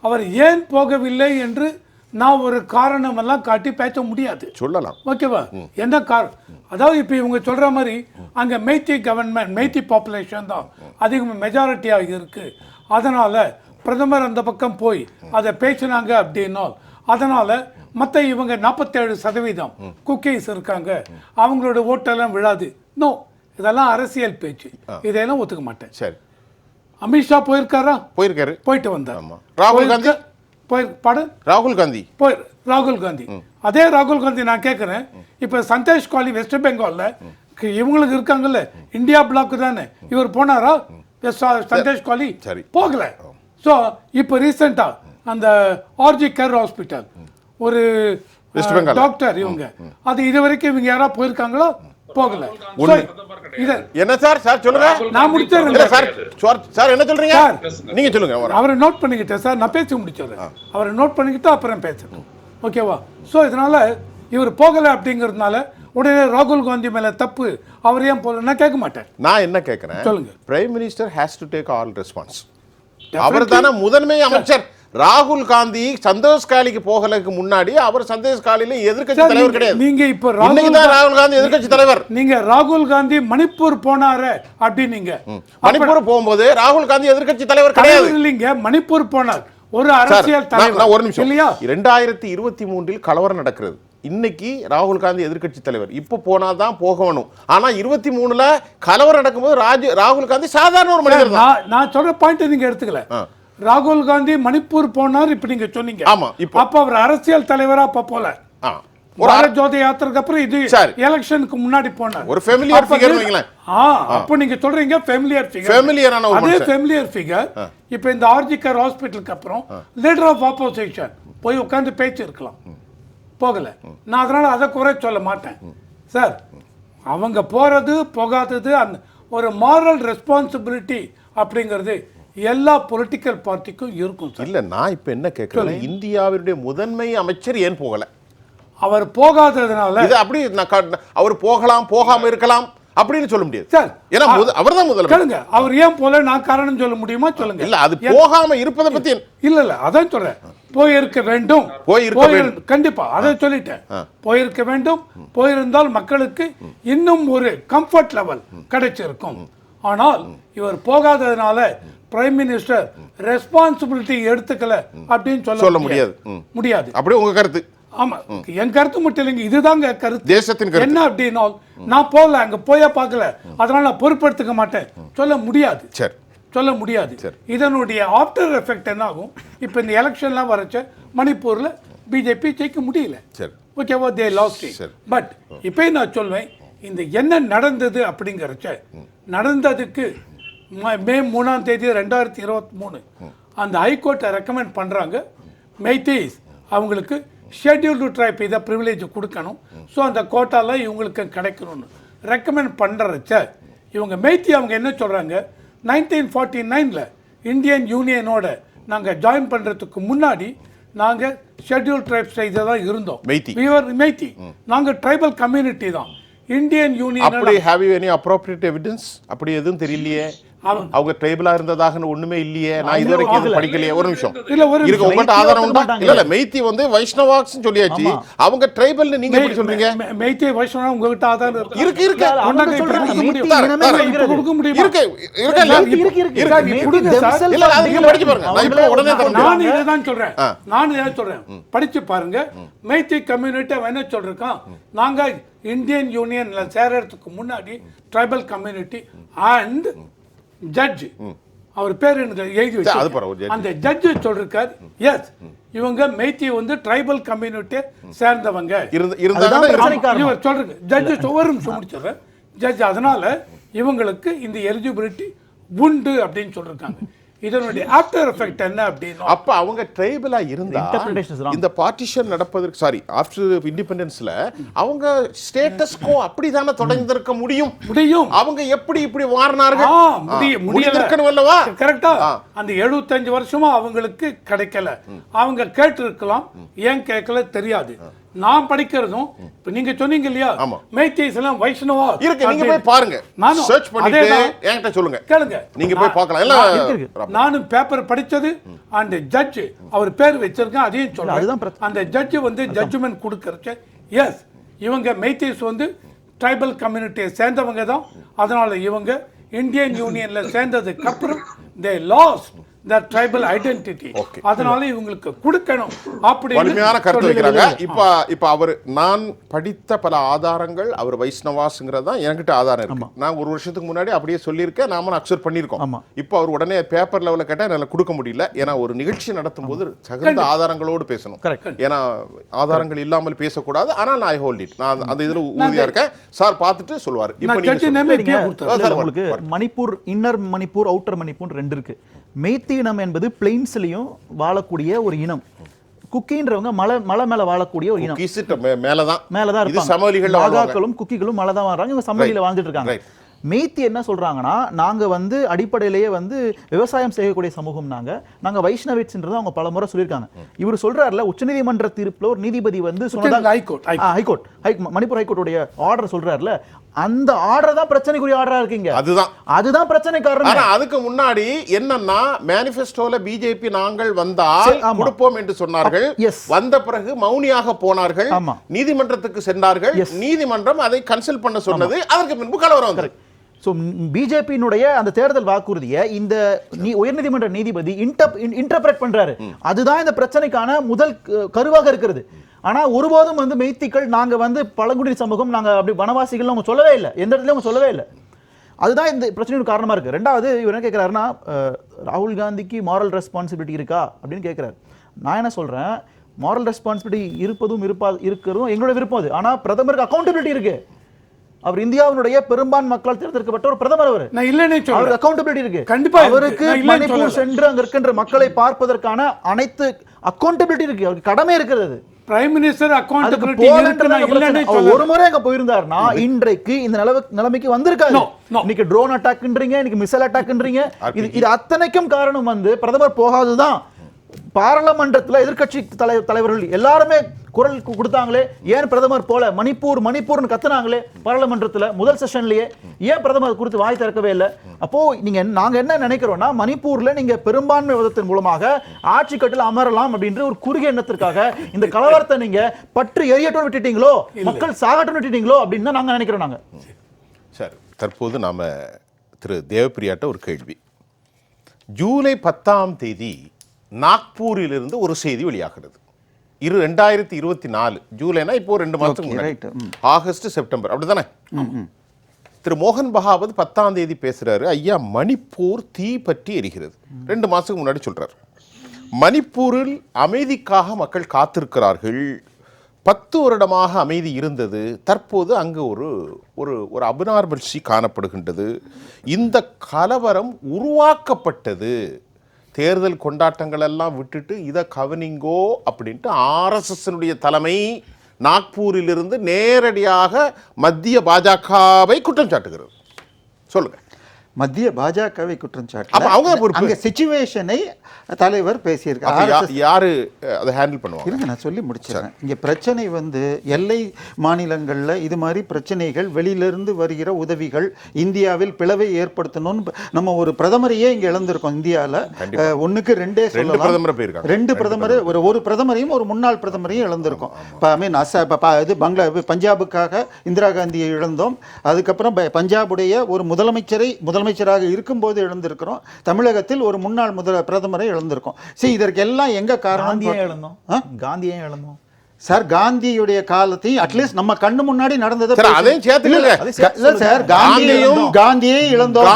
அவர் ஏன் போகவில்லை என்று நான் ஒரு காரணம் எல்லாம் காட்டி பேச முடியாது. சொல்லலாம். ஓகேவா? என்ன காரணம்? அதாவது இப்ப இவங்க சொல்ற மாதிரி அங்க மெய்த்தி கவர்மெண்ட், மெய்த்தி பாப்புலேஷன் தான் அதிகமாக மெஜாரிட்டியாக இருக்கு. அதனால பிரதமர் அந்த பக்கம் போய் அதை பேசினாங்க அப்படின்னா அதனால மற்ற இவங்க 47% குக்கீஸ் இருக்காங்க, அவங்களோட ஓட்டெல்லாம் விழாது. நோ, இதெல்லாம் அரசியல் பேச்சு. இதெல்லாம் ஒத்துக்க மாட்டேன். சரி, அமித்ஷா போயிருக்காரா? போயிருக்காரு, போயிட்டு வந்தார். ராகுல் காந்தி ராகுல் காந்தி அதே ராகுல் காந்தி நான் கேட்குறேன், இப்போ சந்தேஷ் காலி வெஸ்ட் பெங்கால்ல இவங்களுக்கு இருக்காங்கல்ல, இந்தியா பிளாக் தானே, இவர் போனாரா? சந்தேஷ் காலி சரி. போகல. ஸோ இப்போ ரீசெண்டாக அந்த ஆர்ஜி கேர் ஹாஸ்பிட்டல் ஒரு வெஸ்ட் பெங்கால் டாக்டர் இவங்க, அது இது வரைக்கும் இவங்க யாராவது போயிருக்காங்களா? போகல. என்ன சார் சொல்லுங்க. நான் முடிச்சிடுறேன் சார் என்ன சொல்றீங்க? நீங்க சொல்லுங்க. அவரை நோட் பண்ணிக்கிட்டேன் சார், நான் பேசி முடிச்சிடுறேன். அவரை நோட் பண்ணிக்கிட்டு அப்புறம் பேசுறேன். ஓகேவா? ஸோ இதனால இவர் போகல அப்படிங்கிறதுனால உடனே ராகுல் காந்தி மேல தப்பு, அவர் ஏன் போல நான் கேட்க மாட்டேன். நான் என்ன கேட்கிறேன், சொல்லுங்க. Prime minister has to take all response. அவர் தானே முதன்மை அமைச்சர். ராகுல் காந்தி சந்தோஷ் காலிக்கு போகலக்கு முன்னாடி அவர் சந்தோஷ் காலில எதிர்க்கட்சி தலைவர் கிடையாது. நீங்க இப்ப ராகுல் காந்தி எதிர்க்கட்சி தலைவர். நீங்க ராகுல் காந்தி மணிப்பூர் போனாரு அப்படி நீங்க மணிப்பூர் போகும்போது ராகுல் காந்தி எதிர்க்கட்சி தலைவர் கிடையாது. இல்லைங்க, மணிப்பூர் போனார் ஒரு அரசியல் தலைவர். ஒரு நிமிஷம் இல்லையா? 2023 கலவரம் நடக்கிறது. இன்னைக்கு ராகுல் காந்தி எதிர்க்கட்சி தலைவர். இப்போ போனாதான் போகணும். ஆனா 23 கலவரம் நடக்கும்போது ராகுல் காந்தி சாதாரண ஒரு மனிதர் தான். நான் சொல்ற பாயிண்ட் நீங்க எடுத்துக்கல. ராகுல் காந்தி மணிப்பூர் போனார் இப்ப நீங்க சொன்னீங்க. ஆமா. அப்ப அவர் அரசியல் தலைவரா அப்ப போல பாரத் ஜோதி யாத்திரைக்கு அப்புறம் இது எலெக்ஷனுக்கு முன்னாடி போனார். ஒரு ஃபேமிலியர் ஃபிகர் வைங்களேன். அப்ப நீங்க சொல்றீங்க ஃபேமிலியர் ஃபிகர். ஃபேமிலியரான ஒரு அதே ஃபேமிலியர் ஃபிகர் இப்ப இந்த ஆர்ஜி கேர் ஹாஸ்பிடலுக்கு அப்புறம் லீடர் ஆஃப் ஆப்போசிஷன் போய் உட்கார்ந்து பேச்சு இருக்கலாம். போகல. நான் அதனால அதை குறை சொல்ல மாட்டேன் சார். அவங்க போறது போகாதது அந்த ஒரு மாரல் ரெஸ்பான்சிபிலிட்டி அப்படிங்கிறது எல்லா பொலிட்டிக்கல் பார்ட்டிக்கும் இருக்கும் சார். இல்ல, நான் இப்ப என்ன கேட்கிறேன், இந்தியாவுடைய முதன்மை அமைச்சர் ஏன் போகல? அவர் போகாததுனால இது அப்படி அவர் போகலாம் போகாம இருக்கலாம் அப்படின்னு சொல்ல முடியாது சார். ஏன்னா அவர்தான் முதல்வர். கேளுங்க, அவர் ஏன் போல நான் காரணம் சொல்ல முடியுமா? சொல்லுங்க. இல்ல, அது போகாம இருப்பதை பத்தி இல்ல அதான் சொல்றேன். போயிருக்க வேண்டும், கண்டிப்பா அதை சொல்லிட்டேன். போயிருக்க வேண்டும், போயிருந்தால் மக்களுக்கு இன்னும் ஒரு கம்ஃபர்ட் லெவல் கிடைச்சிருக்கும். ஆனால் இவர் போகாததுனால பிரைம் மினிஸ்டர் ரெஸ்பான்சிபிலிட்டி எடுத்துக்கல அப்படின்னு சொல்ல முடியாது. அப்படி உங்க கருத்து? ஆமா, என் கருத்து மட்டும் இல்லைங்க, இதுதாங்க கருத்து, தேசத்தின் கருத்து. என்ன அப்படின்னா, நான் போகல, அங்க போயா பார்க்கல, அதனால நான் பொறுப்பெடுத்துக்க மாட்டேன் சொல்ல முடியாது. சரி, சொல்ல முடியாது. இதனுடைய ஆஃப்டர் எஃபெக்ட் என்ன ஆகும்? இப்போ இந்த எலெக்ஷன்லாம் வரச்ச மணிப்பூர்ல பிஜேபி ஜெயிக்க முடியல. ஓகேவா? They lost it. பட் இப்போ நான் சொல்வேன், இந்த என்ன நடந்தது அப்படிங்கிறச்ச நடந்ததுக்கு மே 3ஆம் தேதி 2023 அந்த ஹைகோர்ட்டை ரெக்கமெண்ட் பண்றாங்க, மெய்தீஸ் அவங்களுக்கு ஷெட்யூல்டு ட்ரைப் இதை ப்ரிவிலேஜ் கொடுக்கணும். ஸோ அந்த கோட்டாலாம் இவங்களுக்கு கிடைக்கணும்னு ரெக்கமெண்ட் பண்ணுறச்ச இவங்க மெய்தி அவங்க என்ன சொல்கிறாங்க, 1949 இந்தியன் யூனியனோட நாங்கள் ஜாயின் பண்ணுறதுக்கு முன்னாடி நாங்கள் ஷெட்யூல் ட்ரைப்ஸ் இதை தான் இருந்தோம். மெய்தி நாங்கள் ட்ரைபல் கம்யூனிட்டி தான். இந்தியன் யூனியன் அப்படி have you any appropriate evidence? அப்படி எதுவும் தெரியலையே. அவங்க ட்ரைபலா இருந்ததாக ஒண்ணுமே இல்லையே. நான் இதுவரைக்கும் படிக்கலையே. ஒரு நிமிஷம் இருக்கு, உங்கள்ட்ட ஆதாரம் உண்டா? இல்ல, மெய்தி வந்து வைஷ்ணவாக்ஸ் சொல்லியாச்சு, அவங்க ட்ரைபல் நீங்க எப்படி சொல்றீங்க? மெய்தி வைஷ்ணவா உங்ககிட்ட ஆதாரம் இருக்கு? இருக்கு இருக்கு கொடுக்க முடியுமா? இருக்கு இருக்கு சார். இல்ல, நீங்க படிச்சு பாருங்க. நான் இப்போ உடனே நான் இதான் சொல்றேன், படிச்சு பாருங்க. மெய்தி கம்யூனிட்டி என்ன சொல்றான், நாங்க இந்தியன் யூனியன்ல சேரறதுக்கு முன்னாடி ட்ரைபல் கம்யூனிட்டி அண்ட் ஜட்ஜ் அவர் பேர் எனக்கு எழுதி வச்சு அந்த ஜட்ஜ் சொல்றார், எஸ் இவங்க மெய்தி வந்து ட்ரைபல் கம்யூனிட்டியை சேர்ந்தவங்க இவர் சொல்றாரு. ஜட்ஜ் ஒரு நிமிஷம் முடிச்சிடுறேன். ஜட்ஜ் அதனால இவங்களுக்கு இந்த எலிஜிபிலிட்டி உண்டு அப்படின்னு சொல்றாங்க. இதனுடைய ஆஃப்டர் எஃபெக்ட் என்ன அப்படின்னா, அப்ப அவங்க ட்ரைபலா இருந்தா இந்த பார்ட்டிஷன் நடப்பதற்கு ஆஃப்டர் இண்டிபெண்டன்ஸ்ல அவங்க ஸ்டேட்டஸ் கோ அப்படிதானே தொடர்ந்திருக்க முடியும். அவங்க எப்படி இப்படி மாறினார்கள்? முடியல. கரெக்டா? அந்த 75 வருஷமா அவங்களுக்கு கிடைக்கல. அவங்க கேட்டு இருக்கலாம், ஏன் கேட்கல தெரியாது. நான் படிக்கிறதும் இப்ப நீங்க சொன்னீங்க இல்லையா, மெய்தீஸ் எல்லாம் வைஷ்ணவா இருக்கு, நீங்க போய் பாருங்க, சர்ச் பண்ணிட்டு என்கிட்ட சொல்லுங்க, கேளுங்க, நீங்க போய் பார்க்கலாம். எல்லாம் நானும் பேப்பர் படிச்சது. அந்த ஜட்ஜ் அவர் பேர் வச்சிருக்கேன், அதையும் சொல்றேன். அந்த ஜட்ஜ் வந்து ஜட்ஜ்மெண்ட் கொடுக்கறச்ச எஸ் இவங்க மெய்தீஸ் வந்து ட்ரைபல் கம்யூனிட்டியை சேர்ந்தவங்க தான். அதனால இவங்க இந்தியன் யூனியன்ல சேர்ந்ததுக்கு அப்புறம் they lost their tribal identity. அதனால இவங்களுக்கு கொடுக்கணும் அப்படின்னு வலிமையான கருத்து வைக்கிறாங்க. இப்ப அவர் நான் படித்த பல ஆதாரங்கள் அவர் வைஷ்ணவாஸ்ங்கிறது தான் என்கிட்ட ஆதாரம் இருக்கு. நான் ஒரு வருஷத்துக்கு முன்னாடி அப்படியே சொல்லியிருக்கேன், நாம அக்செப்ட் பண்ணியிருக்கோம். இப்போ அவர் உடனே பேப்பர் லெவலில் கேட்டால் என்னால் கொடுக்க முடியல. ஏன்னா ஒரு நிகழ்ச்சி நடத்தும் போது தகுந்த ஆதாரங்களோடு பேசணும். ஏன்னா ஆதாரங்கள் இல்லாமல் பேசக்கூடாது. ஆனால் நான் ஐ ஹோல்ட் இட், நான் அந்த இதில் உறுதியாக இருக்கேன். சார் பார்த்துட்டு சொல்லுவார். உங்களுக்கு மணிப்பூர், இன்னர் மணிப்பூர், அவுட்டர் மணிப்பூர் ரெண்டு இருக்கு. மெய்த்தி இனம் என்பது பிளெயின்ஸ்லயும் வாழக்கூடிய ஒரு இனம். குக்கின்றவங்க மலை மேல வாழக்கூடிய ஒரு இனம். மேலதான் இருப்பாங்க. நாகாக்களும் குக்கிகளும் மலை தான் வாழ்றாங்க. இவங்க சமவெளியில வாழ்ந்துட்டு இருக்காங்க. மெய்த்தி என்ன சொல்றாங்கன்னா, நாங்க வந்து அடிப்படையிலேயே வந்து விவசாயம் செய்யக்கூடிய சமூகம், நாங்க வைஷ்ணவிட்ஸ்ன்றது அவங்க பல முறை சொல்லியிருக்காங்க. இவர் சொல்றாருல, உச்சநீதிமன்ற தீர்ப்புல ஒரு நீதிபதி வந்து ஹைகோர்ட் மணிப்பூர் ஹைகோர்ட்டுடைய ஆர்டர் சொல்றாருல, அந்த ஆர்டர் தான் பிரச்சனைக்குரிய ஆர்டரா இருக்கீங்க. அதுதான் பிரச்சனை காரணம். ஆனா அதுக்கு முன்னாடி என்னன்னா, மேனிஃபெஸ்டோல பிஜேபி நாங்கள் வந்தால் கொடுப்போம் என்று சொன்னார்கள். வந்த பிறகு மௌனியாக போனார்கள், நீதிமன்றத்துக்கு சென்றார்கள். நீதிமன்றம் அதை கன்சல்ட் பண்ண சொன்னது. அதற்கு பின்பு கலவரம் வந்தது. ஸோ பிஜேபியினுடைய அந்த தேர்தல் வாக்குறுதியை இந்த உயர்நீதிமன்ற நீதிபதி இன்டர்பிரட் பண்றாரு. அதுதான் இந்த பிரச்சனைக்கான முதல் கருவாக இருக்கிறது. ஆனா ஒருபோதும் வந்து மெய்த்திகள் நாங்க வந்து பழங்குடி சமூகம், நாங்க அப்படி வனவாசிகள் அவங்க சொல்லவே இல்லை, எந்த இடத்துலயும் அவங்க சொல்லவே இல்லை. அதுதான் இந்த பிரச்சனைக்கு காரணமா இருக்கு. ரெண்டாவது, இவர் என்ன கேட்கிறாருன்னா, ராகுல் காந்திக்கு மாரல் ரெஸ்பான்சிபிலிட்டி இருக்கா அப்படின்னு கேட்கிறாரு. நான் என்ன சொல்றேன், மாரல் ரெஸ்பான்சிபிலிட்டி இருப்பதும் இருக்கிறதும் எங்களோட விருப்பம் அது. ஆனா பிரதமருக்கு அக்கௌண்டபிலிட்டி இருக்கு. அவர் இந்தியாவினுடைய பெரும்பான்மை மக்களால் தேர்ந்தெடுக்கப்பட்ட ஒரு பிரதமர். அவர் அவருக்கு அக்கௌண்டபிலிட்டி இருக்கு. கண்டிப்பா அவருக்கு மணிப்பூர் சென்று அங்க இருக்கின்ற மக்களை பார்ப்பதற்கான அனைத்து அக்கௌண்டபிலிட்டி இருக்கு. அவருக்கு கடமை இருக்கிறது. பிரைம் மினிஸ்டர் அக்கௌண்டபிலிட்டி ஒரு முறை அங்க போயிருந்தாருன்னா இன்றைக்கு இந்த நிலைமைக்கு வந்திருக்காரு. இன்னைக்கு ட்ரோன் அட்டாக்ன்றீங்க, இன்னைக்கு மிசைல் அட்டாக்ன்றீங்க. இது அத்தனைக்கும் காரணம் வந்து பிரதமர் போகாததுதான். பாராளுமன்றத்தில் எதிர்கட்சி தலைவர்கள் எல்லாருமே குரல் கொடுத்தாங்களே, ஏன் பிரதமர் போல? மணிப்பூர்னு கத்துனாங்களே பாராளுமன்றத்தில் முதல் செஷன்லயே, ஏன் பிரதமர் குறித்து வாய் திறக்கவே இல்லை? அப்போ நாங்க என்ன நினைக்கிறோம்னா, மணிப்பூர்ல நீங்க பெரும்பான்மை வாதத்தின் மூலமாக ஆட்சி கட்டில் அமரலாம் அப்படின்ற ஒரு குறுகிய எண்ணத்திற்காக இந்த கலவரத்தை நீங்க பற்றி எரியட்டும் விட்டுட்டீங்களோ, மக்கள் சாகட்டும் விட்டுட்டீங்களோ அப்படின்னு தான் நாங்க நினைக்கிறோம். நாங்க சார், தற்போது நாம திரு தேவப்பிரியாட்ட ஒரு கேள்வி. ஜூலை 10ஆம் தேதி நாக்பூரிலிருந்து ஒரு செய்தி வெளியாகிறது. 2024 ஜூலைனா இப்போ 2 மாதத்துக்கு முன்னாடி, ஆகஸ்ட் செப்டம்பர் அப்படிதானே? திரு மோகன் பகாவத் 10ஆம் தேதி பேசுறாரு, ஐயா மணிப்பூர் தீ பற்றி எரிகிறது. 2 மாசத்துக்கு முன்னாடி சொல்றாரு, மணிப்பூரில் அமைதிக்காக மக்கள் காத்திருக்கிறார்கள். 10 வருடமாக அமைதி இருந்தது, தற்போது அங்கு ஒரு அப்நார்மல்சி காணப்படுகின்றது. இந்த கலவரம் உருவாக்கப்பட்டது, தேர்தல் கொண்டாட்டங்கள் எல்லாம் விட்டுட்டு இதை கவனிங்கோ அப்படின்ட்டு ஆர்எஸ்எஸ்னுடைய தலைமை நாக்பூரிலிருந்து நேரடியாக மத்திய பாஜகவை குற்றம் சாட்டுகிறது. சொல்லுங்க. மத்திய பாஜகவை குற்றம் சாட்டு சிச்சுவேஷனை தலைவர் பேசியிருக்காரு. யாரு அதை ஹேண்டில் பண்ணுவாங்க? இருங்க, நான் சொல்லி முடிச்சிடறேன். இங்கே பிரச்சனை வந்து எல்லை மாநிலங்களில் இது மாதிரி பிரச்சனைகள், வெளியிலிருந்து வருகிற உதவிகள், இந்தியாவில் பிளவை ஏற்படுத்தணும்னு நம்ம ஒரு பிரதமரையே இங்கே இழந்திருக்கோம். இந்தியாவில் 1க்கு 2 சொல்லலாம். 2 பிரதமர், ஒரு பிரதமரையும் ஒரு முன்னாள் பிரதமரையும் இழந்திருக்கோம். இது பஞ்சாபுக்காக இந்திரா காந்தியை இழந்தோம். அதுக்கப்புறம் பஞ்சாபுடைய ஒரு முதலமைச்சராக இருக்கும்போது இழந்திருக்கிறோம். தமிழகத்தில் ஒரு முன்னாள் பிரதமரை இழந்திருக்கோம். சரி, இதற்கு எல்லாம் எங்க காரணம்? காந்தியை இழந்தோம் சார். காந்தியுடைய காலத்தையும் அட்லீஸ்ட் நம்ம கண்ணு முன்னாடி நடந்தது அதையும் சார். காந்தியை இழந்தோம்.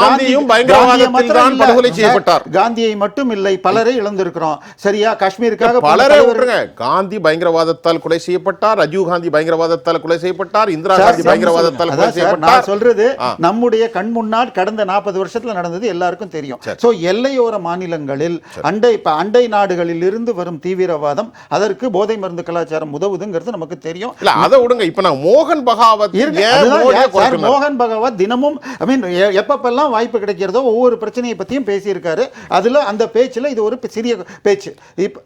காந்தியை மட்டும் இல்லை, பலரை இழந்திருக்கிறோம். சரியா? காஷ்மீருக்காக பலரை விட்டுருங்க. காந்தி பயங்கரவாதத்தால் கொலை செய்யப்பட்டார், ராஜீவ் காந்தி பயங்கரவாதத்தால் கொலை செய்யப்பட்டார், இந்திரா காந்தி பயங்கரவாதத்தால் கொலை செய்யப்பட்டார். சொல்றது நம்முடைய கண் முன்னாடி கடந்த 40 வருஷத்துல நடந்தது எல்லாருக்கும் தெரியும். சோ எல்லையோர மாநிலங்களில் அண்டை நாடுகளில் இருந்து வரும் தீவிரவாதம், அதற்கு போதை மருந்து கலாச்சாரம் உதவுதுங்கிறது நமக்கு தெரியும். இல்ல அதை விடுங்க. இப்ப நான் மோகன் பகாவத் தினமும் எப்பப்பெல்லாம் வாய்ப்பு கிடைக்கிறதோ ஒவ்வொரு பிரச்சனையை பத்தியும் பேசியிருக்காரு. அதுல அந்த பேச்சுல இது ஒரு சிறிய பேச்சு. இப்ப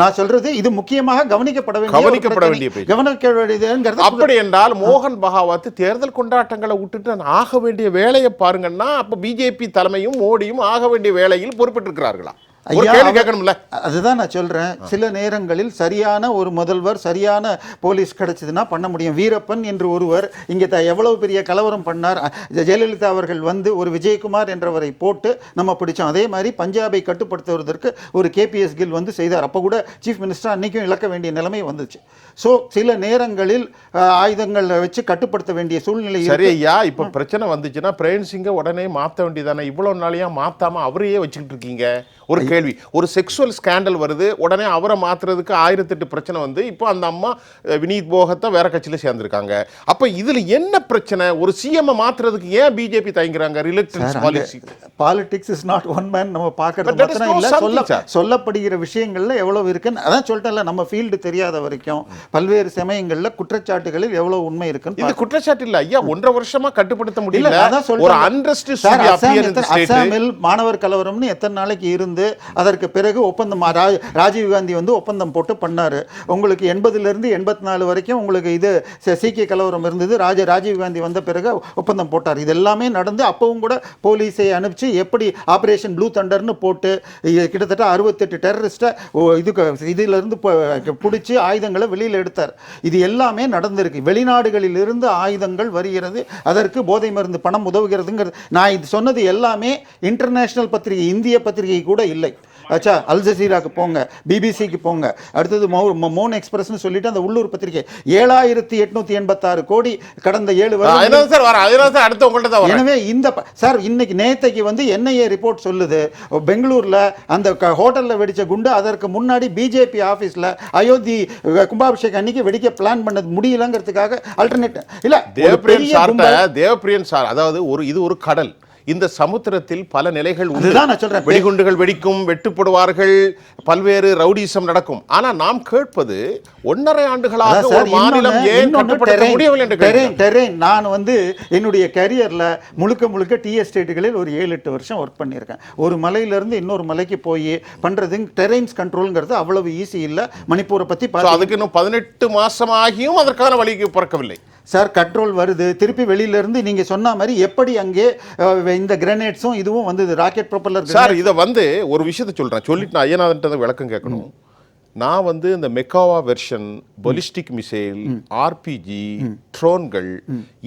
நான் சொல்றது இது முக்கியமாக கவனிக்கப்பட வேண்டிய பேச்சு. அப்படி என்றால் மோகன் பகாவத் தேர்தல் கொண்டாட்டங்களை விட்டுட்டு ஆக வேண்டிய வேலையை பாருங்கன்னா, அப்ப பிஜேபி தலைமையும் மோடியும் ஆக வேண்டிய வேலையில் பொறுப்பேற்றிருக்கிறார்களா? ஒரு கேள்வி கேட்கணும்ல. அதுதான் நான் சொல்றேன். சில நேரங்களில் சரியான ஒரு முதல்வர், சரியான போலீஸ் கிடைச்சதுன்னா பண்ண முடியும். வீரப்பன் என்று ஒருவர் இங்கே எவ்வளவு பெரிய கலவரம் பண்ணார். ஜெயலலிதா அவர்கள் வந்து ஒரு விஜயகுமார் என்றவரை போட்டு நம்ம பிடிச்சோம். அதே மாதிரி பஞ்சாபை கட்டுப்படுத்துவதற்கு ஒரு KPS கில் வந்து செய்தார். அப்போ கூட சீஃப் மினிஸ்டர் அன்னைக்கும் இழக்க வேண்டிய நிலைமை வந்துச்சு. ஸோ சில நேரங்களில் ஆயுதங்களை வச்சு கட்டுப்படுத்த வேண்டிய சூழ்நிலை. சரி ஐயா, இப்போ பிரச்சனை வந்துச்சுன்னா பிரேம் சிங்கை உடனே மாற்ற வேண்டியதானே? இவ்வளவு நாளையா மாத்தாம அவரையே வச்சுக்கிட்டு இருக்கீங்க. ஒரு கேள்வி, ஒரு செக்ஸுவல் ஸ்கேண்டல் வருது, உடனே அவரை மாத்துறதுக்கு 1008 பிரச்சனை வந்து இப்போ அந்த அம்மா வினீத் போகத்தை வேற கட்சியில சேர்ந்திருக்காங்க. அப்ப இதுல என்ன பிரச்சனை? ஒரு சிஎம் மாத்துறதுக்கு ஏன் பிஜேபி தயங்குறாங்க? Reluctance policy. Politics is not one man. நம்ம பார்க்கறது மாத்திரம் இல்ல, சொல்லப்படுகிற விஷயங்கள்ல எவ்வளவு இருக்குன்னு அதான் சொல்லிட்டேன்ல. நம்ம ஃபீல்டு தெரியாத வரைக்கும் பல்வேறு சமயங்கள்ல குற்றச்சாட்டுகளில் எவ்வளவு உண்மை இருக்குன்னு. இது குற்றச்சாட்டு இல்ல ஐயா, 1.5 வருஷமா கட்டுப்படுத்த முடியல. ஒரு அன்ரெஸ்ட் அசாமில் மாணவர் கலவரம்னு எத்தனை நாளைக்கு இருந்து அதற்கு பிறகு ஒப்பந்தம் ராஜீவ் காந்தி வந்து ஒப்பந்தம் போட்டு பண்ணாரு. உங்களுக்கு 80ல இருந்து 84 வரைக்கும் உங்களுக்கு இது சீக்கிய கலவரம் இருந்தது. ராஜீவ் காந்தி வந்த பிறகு ஒப்பந்தம் போட்டார். இது எல்லாமே நடந்து அப்பவும் கூட போலீஸை அனுப்பிச்சு எப்படி ஆபரேஷன் ப்ளூ தண்டர்னு போட்டு கிட்டத்தட்ட 68 டெரரிஸ்ட்டை இதுல இருந்து பிடிச்சி ஆயுதங்களை வெளியில் எடுத்தார். இது எல்லாமே நடந்திருக்கு. வெளிநாடுகளில் இருந்து ஆயுதங்கள் வருகிறது, அதற்கு போதை மருந்து பணம் உதவுகிறதுங்கிறது. நான் இது சொன்னது எல்லாமே இன்டர்நேஷனல் பத்திரிகை, இந்திய பத்திரிகை கூட இல்லை. ஆச்சா, அல் ஜசீராக்கு போங்க, பிபிசிக்கு போங்க, அடுத்தது மோன் எக்ஸ்பிரஸ்னு சொல்லிட்டு அந்த உள்ளூர் பத்திரிகை 7886 கோடி கடந்த 7 வருஷம். எனவே இந்த சார் இன்னைக்கு நேத்தைக்கு வந்து NIA ரிப்போர்ட் சொல்லுது, பெங்களூர்ல அந்த ஹோட்டல்ல வெடிச்ச குண்டு அதற்கு முன்னாடி பிஜேபி ஆபீஸ்ல அயோத்தி கும்பாபிஷேக் அன்னைக்கு வெடிக்க பிளான் பண்ணது முடியலங்கிறதுக்காக அல்டர்னேட் இல்ல. தேவப்பிரியன் சார், அதாவது இது ஒரு கடல். இந்த சமுத்திரத்தில் பல நிலைகள் உண்டு. வெடிகுண்டுகள் வெடிக்கும், வெட்டுப்படுவார்கள், பல்வேறு ரவுடிசம் நடக்கும். ஆனா நாம் கேட்பது 1.5 ஆண்டுகளாக ஒரு மாநிலம் ஏன் கட்டுப்படுத்த முடியவில்லை என்று. நான் வந்து என்னுடைய கரியர்ல முழுக்க டீ எஸ்டேட்டுகளில் ஒரு 7-8 வருஷம் ஒர்க் பண்ணியிருக்கேன். ஒரு மலையிலிருந்து இன்னொரு மலைக்கு போய் பண்றது டெரெயின்ஸ் கண்ட்ரோல்ங்கிறது அவ்வளவு ஈஸி இல்லை. மணிப்பூரை பத்தி அதுக்கு இன்னும் 18 மாசமாகியும் அதற்கான வழிக்கு பிறக்கவில்லை சார். கண்ட்ரோல் வருது, திருப்பி வெளியில இருந்து நீங்க சொன்ன மாதிரி எப்படி அங்கே இந்த கிரனேட்ஸும் இதுவும் வந்தது, ராக்கெட் ப்ரொப்பல்லர். சார் இதை வந்து ஒரு விஷயத்தை சொல்றேன், சொல்லிட்டு நான் ஐயநாதன் விளக்கம் கேட்கணும். நான் வந்து இந்த மெக்காவா வெர்ஷன், பொலிஸ்டிக் மிசைல், RPG, ட்ரோன்கள்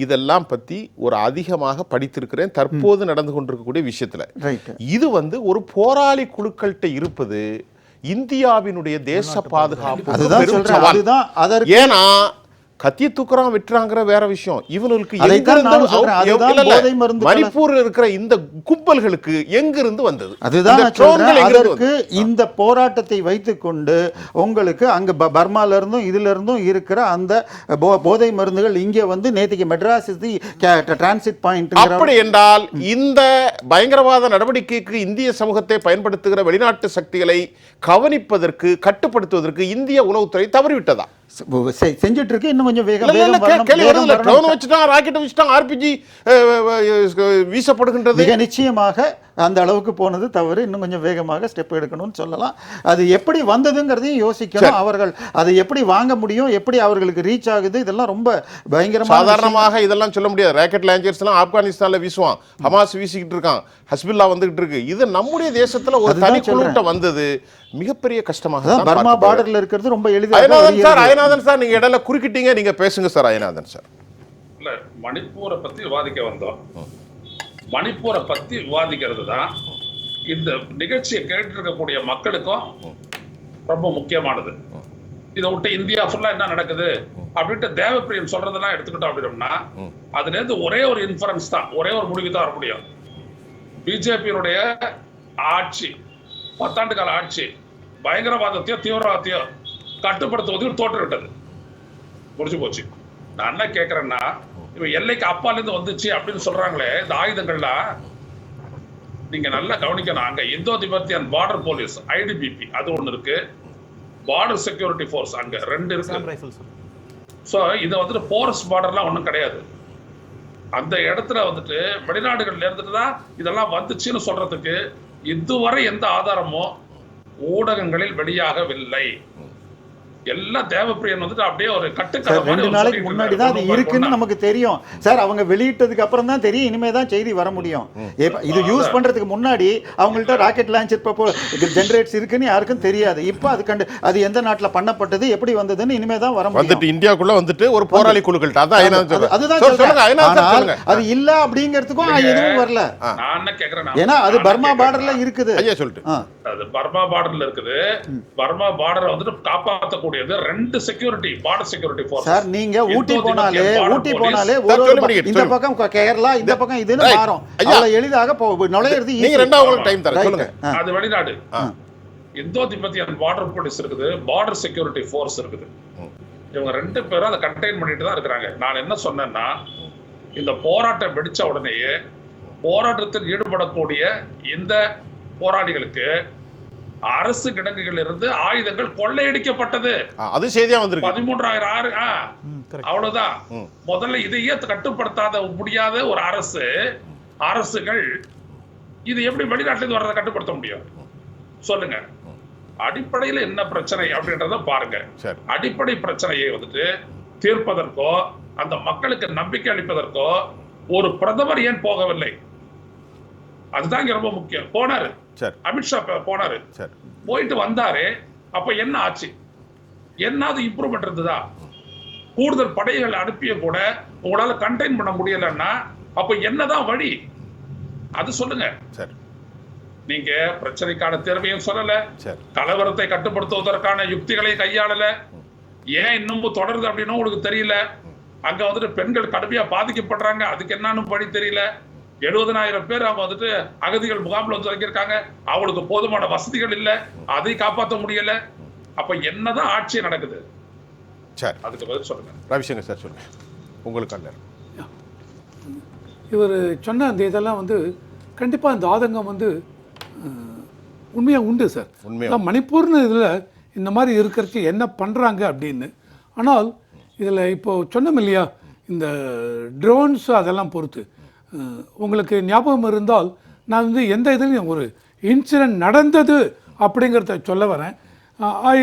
இதெல்லாம் பத்தி ஒரு அதிகமாக படித்திருக்கிறேன் தற்போது நடந்து கொண்டிருக்கக்கூடிய விஷயத்துல. இது வந்து ஒரு போராளி குழுக்கள்கிட்ட இருப்பது இந்தியாவினுடைய தேச பாதுகாப்பு. ஏன்னா கத்திய தூக்குறான் வெட்டுறாங்கிற வேற விஷயம். இவனுக்கு மணிப்பூர்ல இருக்கிற இந்த கும்பல்களுக்கு எங்கிருந்து வந்தது? அதற்கு இந்த போராட்டத்தை வைத்துக் கொண்டு உங்களுக்கு அங்க பர்மால இருந்தும் இதுல இருந்தும் இருக்கிற அந்த போதை மருந்துகள் இங்க வந்து நேற்றுக்கு மெட்ராஸ் டிரான்சிட் பாயிண்ட். அப்படி என்றால் இந்த பயங்கரவாத நடவடிக்கைக்கு இந்திய சமூகத்தை பயன்படுத்துகிற வெளிநாட்டு சக்திகளை கவனிப்பதற்கு, கட்டுப்படுத்துவதற்கு இந்திய உளவுத்துறை தவறிவிட்டதா? செஞ்சுட்டு இருக்கு. இன்னும் கொஞ்சம் வீசப்படுகின்றது. மிக நிச்சயமாக அந்த அளவுக்கு போனது தவறு. இன்னும் கொஞ்சம் வேகமாக ஸ்டெப் எடுக்கணும்னு சொல்லலாம். அது எப்படி வந்ததுங்கிறதையும் யோசிக்கணும். அவர்கள் அதை எப்படி வாங்க முடியும், எப்படி அவர்களுக்கு ரீச் ஆகுது, இதெல்லாம் ரொம்ப பயங்கரமாக. சாதாரணமாக இதெல்லாம் சொல்ல முடியாது. ராக்கெட் லான்ச்சர்ஸ் எல்லாம் ஆப்கானிஸ்தான்ல வீசுவான், ஹமாஸ் வீசிக்கிட்டு இருக்கான், ஹஸ்புல்லா வந்துகிட்டு இருக்கு. இது நம்முடைய தேசத்துல ஒரு தனி குழுட்ட வந்தது மிகப்பெரிய கஷ்டமாக. பர்மா பார்டர்ல இருக்கிறது ரொம்ப எளிதாக. அயனாதன் சார் நீங்க இடையில குறுக்கிட்டீங்க, நீங்க பேசுங்க சார். அயனாதன் சார், இல்ல மணிப்பூரை பத்தி விவாதிக்க வந்தோம். மணிப்பூரை பத்தி விவாதிக்கிறது தான் இந்த நிகழ்ச்சியை கேட்டு இருக்கக்கூடிய மக்களுக்கும் ரொம்ப முக்கியமானது. இதை விட்டு இந்தியா ஃபுல்லா என்ன நடக்குது அப்படின்ட்டு தேவப்பிரியன் சொல்றதெல்லாம் எடுத்துக்கிட்டோம் அப்படின்னா அதுல இருந்து ஒரே ஒரு இன்ஃபரன்ஸ் தான், ஒரே ஒரு முடிவு தான் வர முடியும். பிஜேபியினுடைய ஆட்சி, 10 ஆண்டு கால ஆட்சி பயங்கரவாதத்தையோ தீவிரவாதத்தையோ கட்டுப்படுத்துவதில் தோற்றுவிட்டது, முடிஞ்சு போச்சு. நான் என்ன கேட்கறேன்னா, இப்ப எல்லைக்கு அப்பால இருந்து வந்துச்சு அப்படின்னு சொல்றாங்களே இந்த ஆயுதங்கள்லாம், நீங்க நல்லா கவனிக்கணும். அங்க இந்தோ திபெத்தியன் பார்டர் போலீஸ் IDBP அது ஒண்ணு இருக்கு, பார்டர் செக்யூரிட்டி ஃபோர்ஸ் அங்க 2 இருக்கு. ஸோ இதை வந்துட்டு போரஸ் பார்டர்லாம் ஒன்றும் கிடையாது. அந்த இடத்துல வந்துட்டு வெளிநாடுகள்ல இருந்துட்டு தான் இதெல்லாம் வந்துச்சுன்னு சொல்றதுக்கு இதுவரை எந்த ஆதாரமும் ஊடகங்களில் வெளியாகவில்லை. எல்லாம் தேவப்பிரியன் வந்துட்டு அப்படியே ஒரு சார் கட்டுக்கதை 2 நாளைக்கு முன்னாடி தான் அது இருக்குன்னு நமக்கு தெரியும் சார். அவங்க வெளியிட்டதுக்கு அப்புறம் தான் தெரியும், இனிமே தான் செய்தி வர முடியும். இது யூஸ் பண்றதுக்கு முன்னாடி அவங்கள்ட்ட ராக்கெட் லான்ச்சர் ஜெனரேட்ஸ் இருக்குன்னு யாருக்கும் தெரியாது. இப்போ அது எந்த நாட்டுல பண்ணப்பட்டது, எப்படி வந்ததுன்னு இனிமே தான் வர முடியும். வந்துட்டு இந்தியாக்குள்ள வந்துட்டு ஒரு போராளி குழுக்கள்ட்ட அதுதான் சொல்றேன். அது இல்ல அப்படிங்கிறதுக்கும் எதுவும் வரல. நான் என்ன கேக்குறேன், ஏன்னா அது பர்மா பார்டர்ல இருக்குது. ஐயா சொல்லிட்டு அது பர்மா பார்டர்ல இருக்குது. பர்மா பார்டரை வந்துட்டு காப்பாற்றக்கூடியது 2 security border security force. Sir நீங்க ஊட்டி போனாலே இந்த பக்கம் கேரளா, இந்த பக்கம் இதுன்னு மாறும். அவ்வளவு எளிதாக நுழையிறது நீங்க ரெண்டாவது டைம் தர சொல்லுங்க. அது வெளிநாடு. இந்தோ திபெத்தியன் பார்டர் போலீஸ் இருக்குது, பார்டர் செக்யூரிட்டி ஃபோர்ஸ் இருக்குது. இவங்க 2 பேரும் அதை கண்டெயின் பண்ணிட்டு தான் இருக்கிறாங்க. நான் என்ன சொன்னேன்னா, இந்த போராட்டம் வெடிச்ச உடனேயே போராட்டத்தில் ஈடுபடக்கூடிய இந்த போராளிகளுக்கு அரசு கிடங்குகள் இருந்து ஆயுதங்கள் கொள்ளையடிக்கப்பட்டது. அது செய்தியா வந்திருக்கு. 13,000 அவ்வளவுதான். முதல்ல இதையே கட்டுப்படுத்தாத முடியாத ஒரு அரசுகள் இது எப்படி வெளிநாட்டுல இருந்து வர்றதை கட்டுப்படுத்த முடியும் சொல்லுங்க. அடிப்படையில் என்ன பிரச்சனை அப்படின்றத பாருங்க. அடிப்படை பிரச்சனையை வந்துட்டு தீர்ப்பதற்கோ அந்த மக்களுக்கு நம்பிக்கை அளிப்பதற்கோ ஒரு பிரதமர் ஏன் போகவில்லை? அதுதான் இங்க ரொம்ப முக்கியம். போனாரு, அமித்ஷா போனாரு, போயிட்டு வந்தாரு. அப்ப என்ன ஆச்சு? என்னது இம்ப்ரூவ்மெண்ட் இருந்ததா? கூடுதல் படைகள் அனுப்பிய கூட உங்களால கண்டெயின் பண்ண முடியலன்னா அப்ப என்னதான் வழி? அது சொல்லுங்க. நீங்க பிரச்சனைக்கான தேர்வையும் சொல்லல, கலவரத்தை கட்டுப்படுத்துவதற்கான யுக்திகளை கையாளல. ஏன் இன்னும் தொடருது அப்படின்னு உங்களுக்கு தெரியல. அங்க வந்துட்டு பெண்கள் கடுமையா பாதிக்கப்படுறாங்க, அதுக்கு என்னன்னு வழி தெரியல. 70,000 பேர் அவங்க வந்துட்டு அகதிகள் முகாம்ல வந்து தங்கியிருக்காங்க, அவங்களுக்கு போதுமான வசதிகள் இல்ல, அதை காப்பாற்ற முடியல. அப்ப என்னதான் ஆட்சி நடக்குது? அதுக்கு பதில் சொல்லுங்க. ரவிசங்கர் சார் சொல்லுங்க. உங்களுக்கு இவர் சொன்ன அந்த இதெல்லாம் வந்து கண்டிப்பா இந்த ஆதங்கம் வந்து உண்மையா உண்டு சார். மணிப்பூர்னு இதுல இந்த மாதிரி இருக்கிறதுக்கு என்ன பண்றாங்க அப்படின்னு. ஆனால் இதுல இப்போ சொன்னோம் இல்லையா, இந்த ட்ரோன்ஸ் அதெல்லாம் பொறுத்து உங்களுக்கு ஞாபகம் இருந்தால் நான் வந்து எந்த இதுலையும் ஒரு இன்சிடென்ட் நடந்தது அப்படிங்கிறத சொல்ல வரேன். ஐ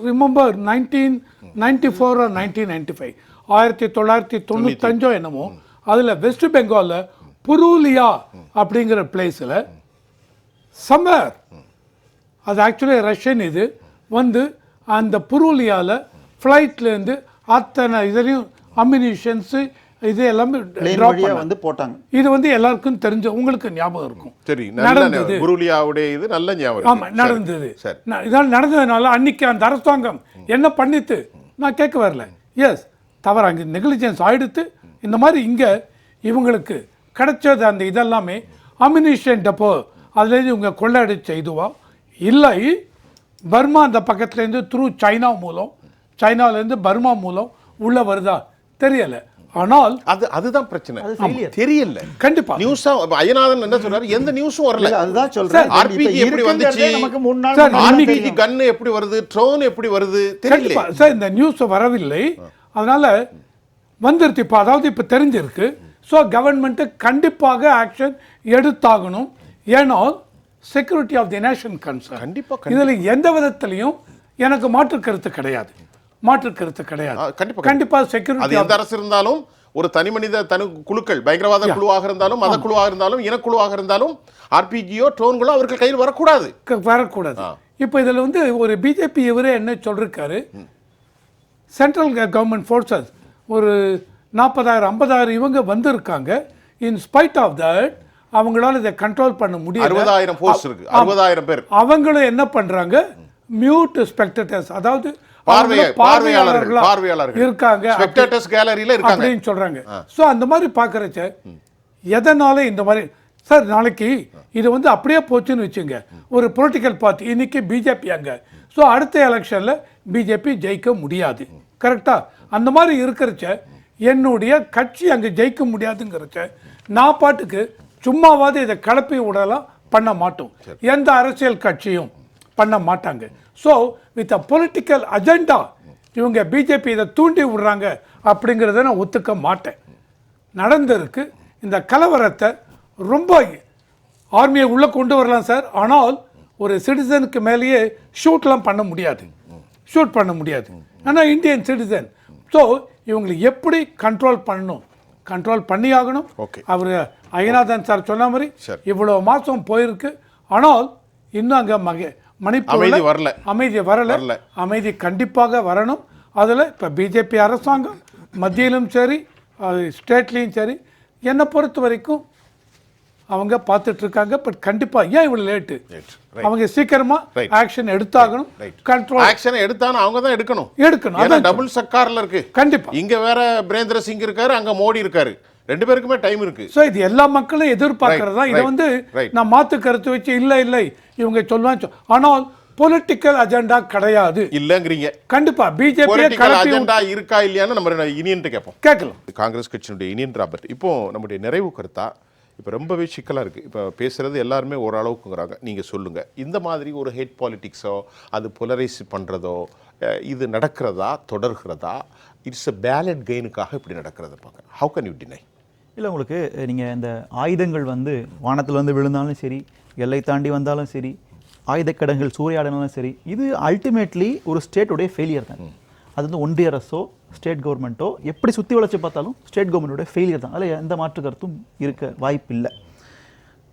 ரிமெம்பர் 1994 or 1995 1995 என்னமோ, அதில் வெஸ்ட் பெங்காலில் புரூலியா அப்படிங்கிற பிளேஸில் சம்மர், அது ஆக்சுவலி ரஷ்யன் இது வந்து அந்த புரூலியாவில் ஃப்ளைட்லேருந்து அத்தனை இதுலேயும் அம்யூனிஷன்ஸு இது எல்லாமே வந்து போட்டாங்க. இது வந்து எல்லாருக்கும் தெரிஞ்ச, உங்களுக்கு ஞாபகம் இருக்கும். நடந்தது இது நல்ல ஞாபகம். ஆமா, நடந்தது. இதெல்லாம் நடந்ததுனால அன்னைக்கு அந்த அரசாங்கம் என்ன பண்ணிட்டு நான் கேட்க வரல. எஸ், தவறு அங்கே நெக்லிஜென்ஸ் ஆயிடுத்து. இந்த மாதிரி இங்கே இவங்களுக்கு கிடைச்சது அந்த இதெல்லாமே அம்யூனிஷன் டெப்போ, அதுலேருந்து இவங்க கொள்ளையடிச்ச இதுவா இல்லை பர்மா அந்த பக்கத்துலேருந்து த்ரூ சைனா மூலம், சைனாலேருந்து பர்மா மூலம் உள்ள வருதா தெரியல. ஆனால் அதுதான் பிரச்சனை. தெரியல கண்டிப்பா. நியூஸ் அய்யநாதன் என்ன சொல்றாரு, எந்த நியூஸும் வரல. அதுதான் சொல்றேன். ஆர்பிஜி எப்படி வந்துச்சு, நமக்கு 3 நாள் ஆர்பிஜி கன் எப்படி வருது, ட்ரோன் எப்படி வருது தெரியல சார். இந்த நியூஸ் வரவில்லை, அதனால வந்துருச்சு இப்போ. அதாவது இப்போ தெரிஞ்சிருக்கு. ஸோ கவர்மெண்ட் கண்டிப்பாக ஆக்ஷன் எடுத்தாகணும். ஏனால் security of the nation concern. கண்டிப்பா இதில் எந்த விதத்திலையும் எனக்கு மாற்று கருத்து கிடையாது. கண்டிப்பா செக்யூரிட்டி எந்த அரசு இருந்தாலும், ஒரு தனி மனித குழுக்கள், பயங்கரவாத குழுவாக இருந்தாலும், மத குழுவாக இருந்தாலும், இனக்குழுவாக இருந்தாலும், ஆர்பிஜியோ ட்ரோன்களோ அவர்கள் கையில் வரக்கூடாது. இப்போ இதில் வந்து ஒரு பிஜேபி இவரே என்ன சொல்லிருக்காரு, சென்ட்ரல் கவர்மெண்ட் ஃபோர்ஸஸ் ஒரு 40,000 50,000 இவங்க வந்திருக்காங்க. இன் ஸ்பைட் ஆஃப் தட் அவங்களால இதை கண்ட்ரோல் பண்ண முடியல. 60,000 போஸ்ட் இருக்கு, 60,000 பேர். அவங்களும் என்ன பண்றாங்க, மியூட் ஸ்பெக்டேட்டர்ஸ், அதாவது பார்வையாளர்கள் இருக்காங்க, ஸ்பெக்டேட்டர்ஸ் கேலரியில இருக்காங்க அப்படின்னு சொல்றாங்க. சோ அந்த மாதிரி பாக்குறச்ச எதனால இந்த மாதிரி சார் நாளைக்கு இது வந்து அப்படியே போச்சுன்னு வச்சுங்க, ஒரு பொலிட்டிக்கல் பார்ட்டி இன்னைக்கு பிஜேபி அங்க, ஸோ அடுத்த எலெக்ஷன்ல பிஜேபி ஜெயிக்க முடியாது. கரெக்டா? அந்த மாதிரி இருக்கிறச்ச என்னுடைய கட்சி அங்கே ஜெயிக்க முடியாதுங்கிறச்ச நான் பாட்டுக்கு சும்மாவாது இதை கலப்பி விடலாம் பண்ண மாட்டோம். எந்த அரசியல் கட்சியும் பண்ண மாட்டாங்க. So with a political agenda இவங்க பிஜேபி இதை தூண்டி விடுறாங்க அப்படிங்கிறத நான் ஒத்துக்க மாட்டேன். நடந்திருக்கு இந்த கலவரத்தை, ரொம்ப ஆர்மியை உள்ளே கொண்டு வரலாம் சார், ஆனால் ஒரு சிட்டிசனுக்கு மேலேயே ஷூட்லாம் பண்ண முடியாது. ஷூட் பண்ண முடியாது. ஆனால் இந்தியன் சிட்டிசன். ஸோ இவங்களை எப்படி கண்ட்ரோல் பண்ணணும், கண்ட்ரோல் பண்ணி ஆகணும். அவர் ஐயநாதன் சார் சொன்ன மாதிரி இவ்வளோ மாதம் போயிருக்கு, ஆனால் இன்னும் அங்கே மணிப்பூரில் அமைதி வரல. அமைதி கண்டிப்பாக வரணும். அதில் இப்போ பிஜேபி அரசாங்கம் மத்தியிலும் சரி ஸ்டேட்லேயும் சரி என்னை பொறுத்த வரைக்கும் அவங்க பார்த்துட்டு இருக்காங்க. பட் கண்டிப்பா ஏன் இவ்வளவு லேட்டு, அவங்க சீக்கிரமா ஆக்ஷன் எடுத்தாகணும். கண்ட்ரோல் ஆக்ஷன் எடுத்தாலும் அவங்க தான் எடுக்கணும். அதான் டபுள் சர்க்கார்ல இருக்கு. கண்டிப்பா இங்க வேற பிரேந்திர சிங் இருக்காரு, அங்க மோடி இருக்காரு, ரெண்டு பேருக்குமே டைம் இருக்கு. சோ இது எல்லா மக்களும் எதிர்பார்க்கறதா. இதை வந்து நான் மாத்து கருத்து வச்சு இல்லை இவங்க சொல்லுவாங்க, ஆனால் பொலிட்டிக்கல் அஜெண்டா கிடையாது இல்லங்கிறீங்க. கண்டிப்பா பிஜேபி அஜெண்டா இருக்கா இல்லையான்னு நம்ம யூனியன் கேட்கலாம். காங்கிரஸ் கட்சியினுடைய யூனியன் ராபர்ட், இப்போ நம்முடைய நிறைவு கருத்தா இப்போ ரொம்பவே சிக்கலாக இருக்குது. இப்போ பேசுகிறது எல்லாருமே ஓரளவுக்குங்கிறாங்க. நீங்கள் சொல்லுங்கள், இந்த மாதிரி ஒரு ஹேட் பாலிட்டிக்ஸோ அது பொலரைஸ் பண்ணுறதோ இது நடக்கிறதா, தொடர்கிறதா, இட்ஸ் அ பேலட் கெயினுக்காக இப்படி நடக்கிறத பார்க்க ஹவு கேன் யூ டினை? இல்லை, உங்களுக்கு நீங்கள் இந்த ஆயுதங்கள் வந்து வானத்தில் வந்து விழுந்தாலும் சரி, எல்லை தாண்டி வந்தாலும் சரி, ஆயுதக்கடங்கள் சூறையாடினாலும் சரி, இது அல்டிமேட்லி ஒரு ஸ்டேட்டுடைய ஃபெயிலியர் தான். அது வந்து ஒன்றிய அரசோ ஸ்டேட் கவர்மெண்ட்டோ எப்படி சுற்றி வளைச்சு பார்த்தாலும் ஸ்டேட் கவர்மெண்ட்டோட ஃபெயிலியர் தான். அதில் எந்த மாற்று கருத்தும் இருக்க வாய்ப்பு இல்லை.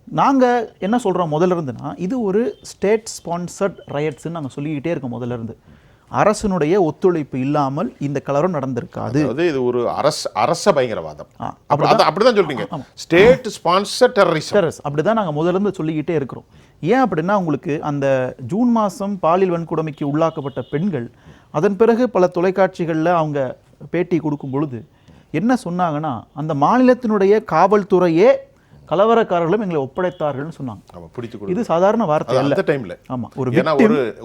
நாங்கள் என்ன சொல்கிறோம் முதல்ல இருந்துன்னா, இது ஒரு ஸ்டேட் ஸ்பான்சர்ட் ரயட்ஸ்ன்னு நாங்கள் சொல்லிக்கிட்டே இருக்கோம் முதல்ல இருந்து. அரசனுடைய ஒத்துழைப்பு இல்லாமல் இந்த கலவரம் நடந்திருக்காது. இது ஒரு அரச பயங்கரவாதம் அப்படிதான் சொல்றீங்க. ஸ்டேட் ஸ்பான்சர்ட் டெரரிசம் அப்படிதான் நாங்கள் முதல்ல இருந்து சொல்லிக்கிட்டே இருக்கிறோம். ஏன் அப்படின்னா, உங்களுக்கு அந்த ஜூன் மாதம் பாலியல் வன்கொடுமைக்கு உள்ளாக்கப்பட்ட பெண்கள் அதன் பிறகு பல தொலைக்காட்சிகளில் அவங்க பேட்டி கொடுக்கும் பொழுது என்ன சொன்னாங்கன்னா, அந்த மாநிலத்தினுடைய காவல்துறையே கலவரக்காரர்களும் எங்களை ஒப்படைத்தார்கள்னு சொன்னாங்க. இது சாதாரண வார்த்தை அல்ல. அந்த டைம்ல ஆமா,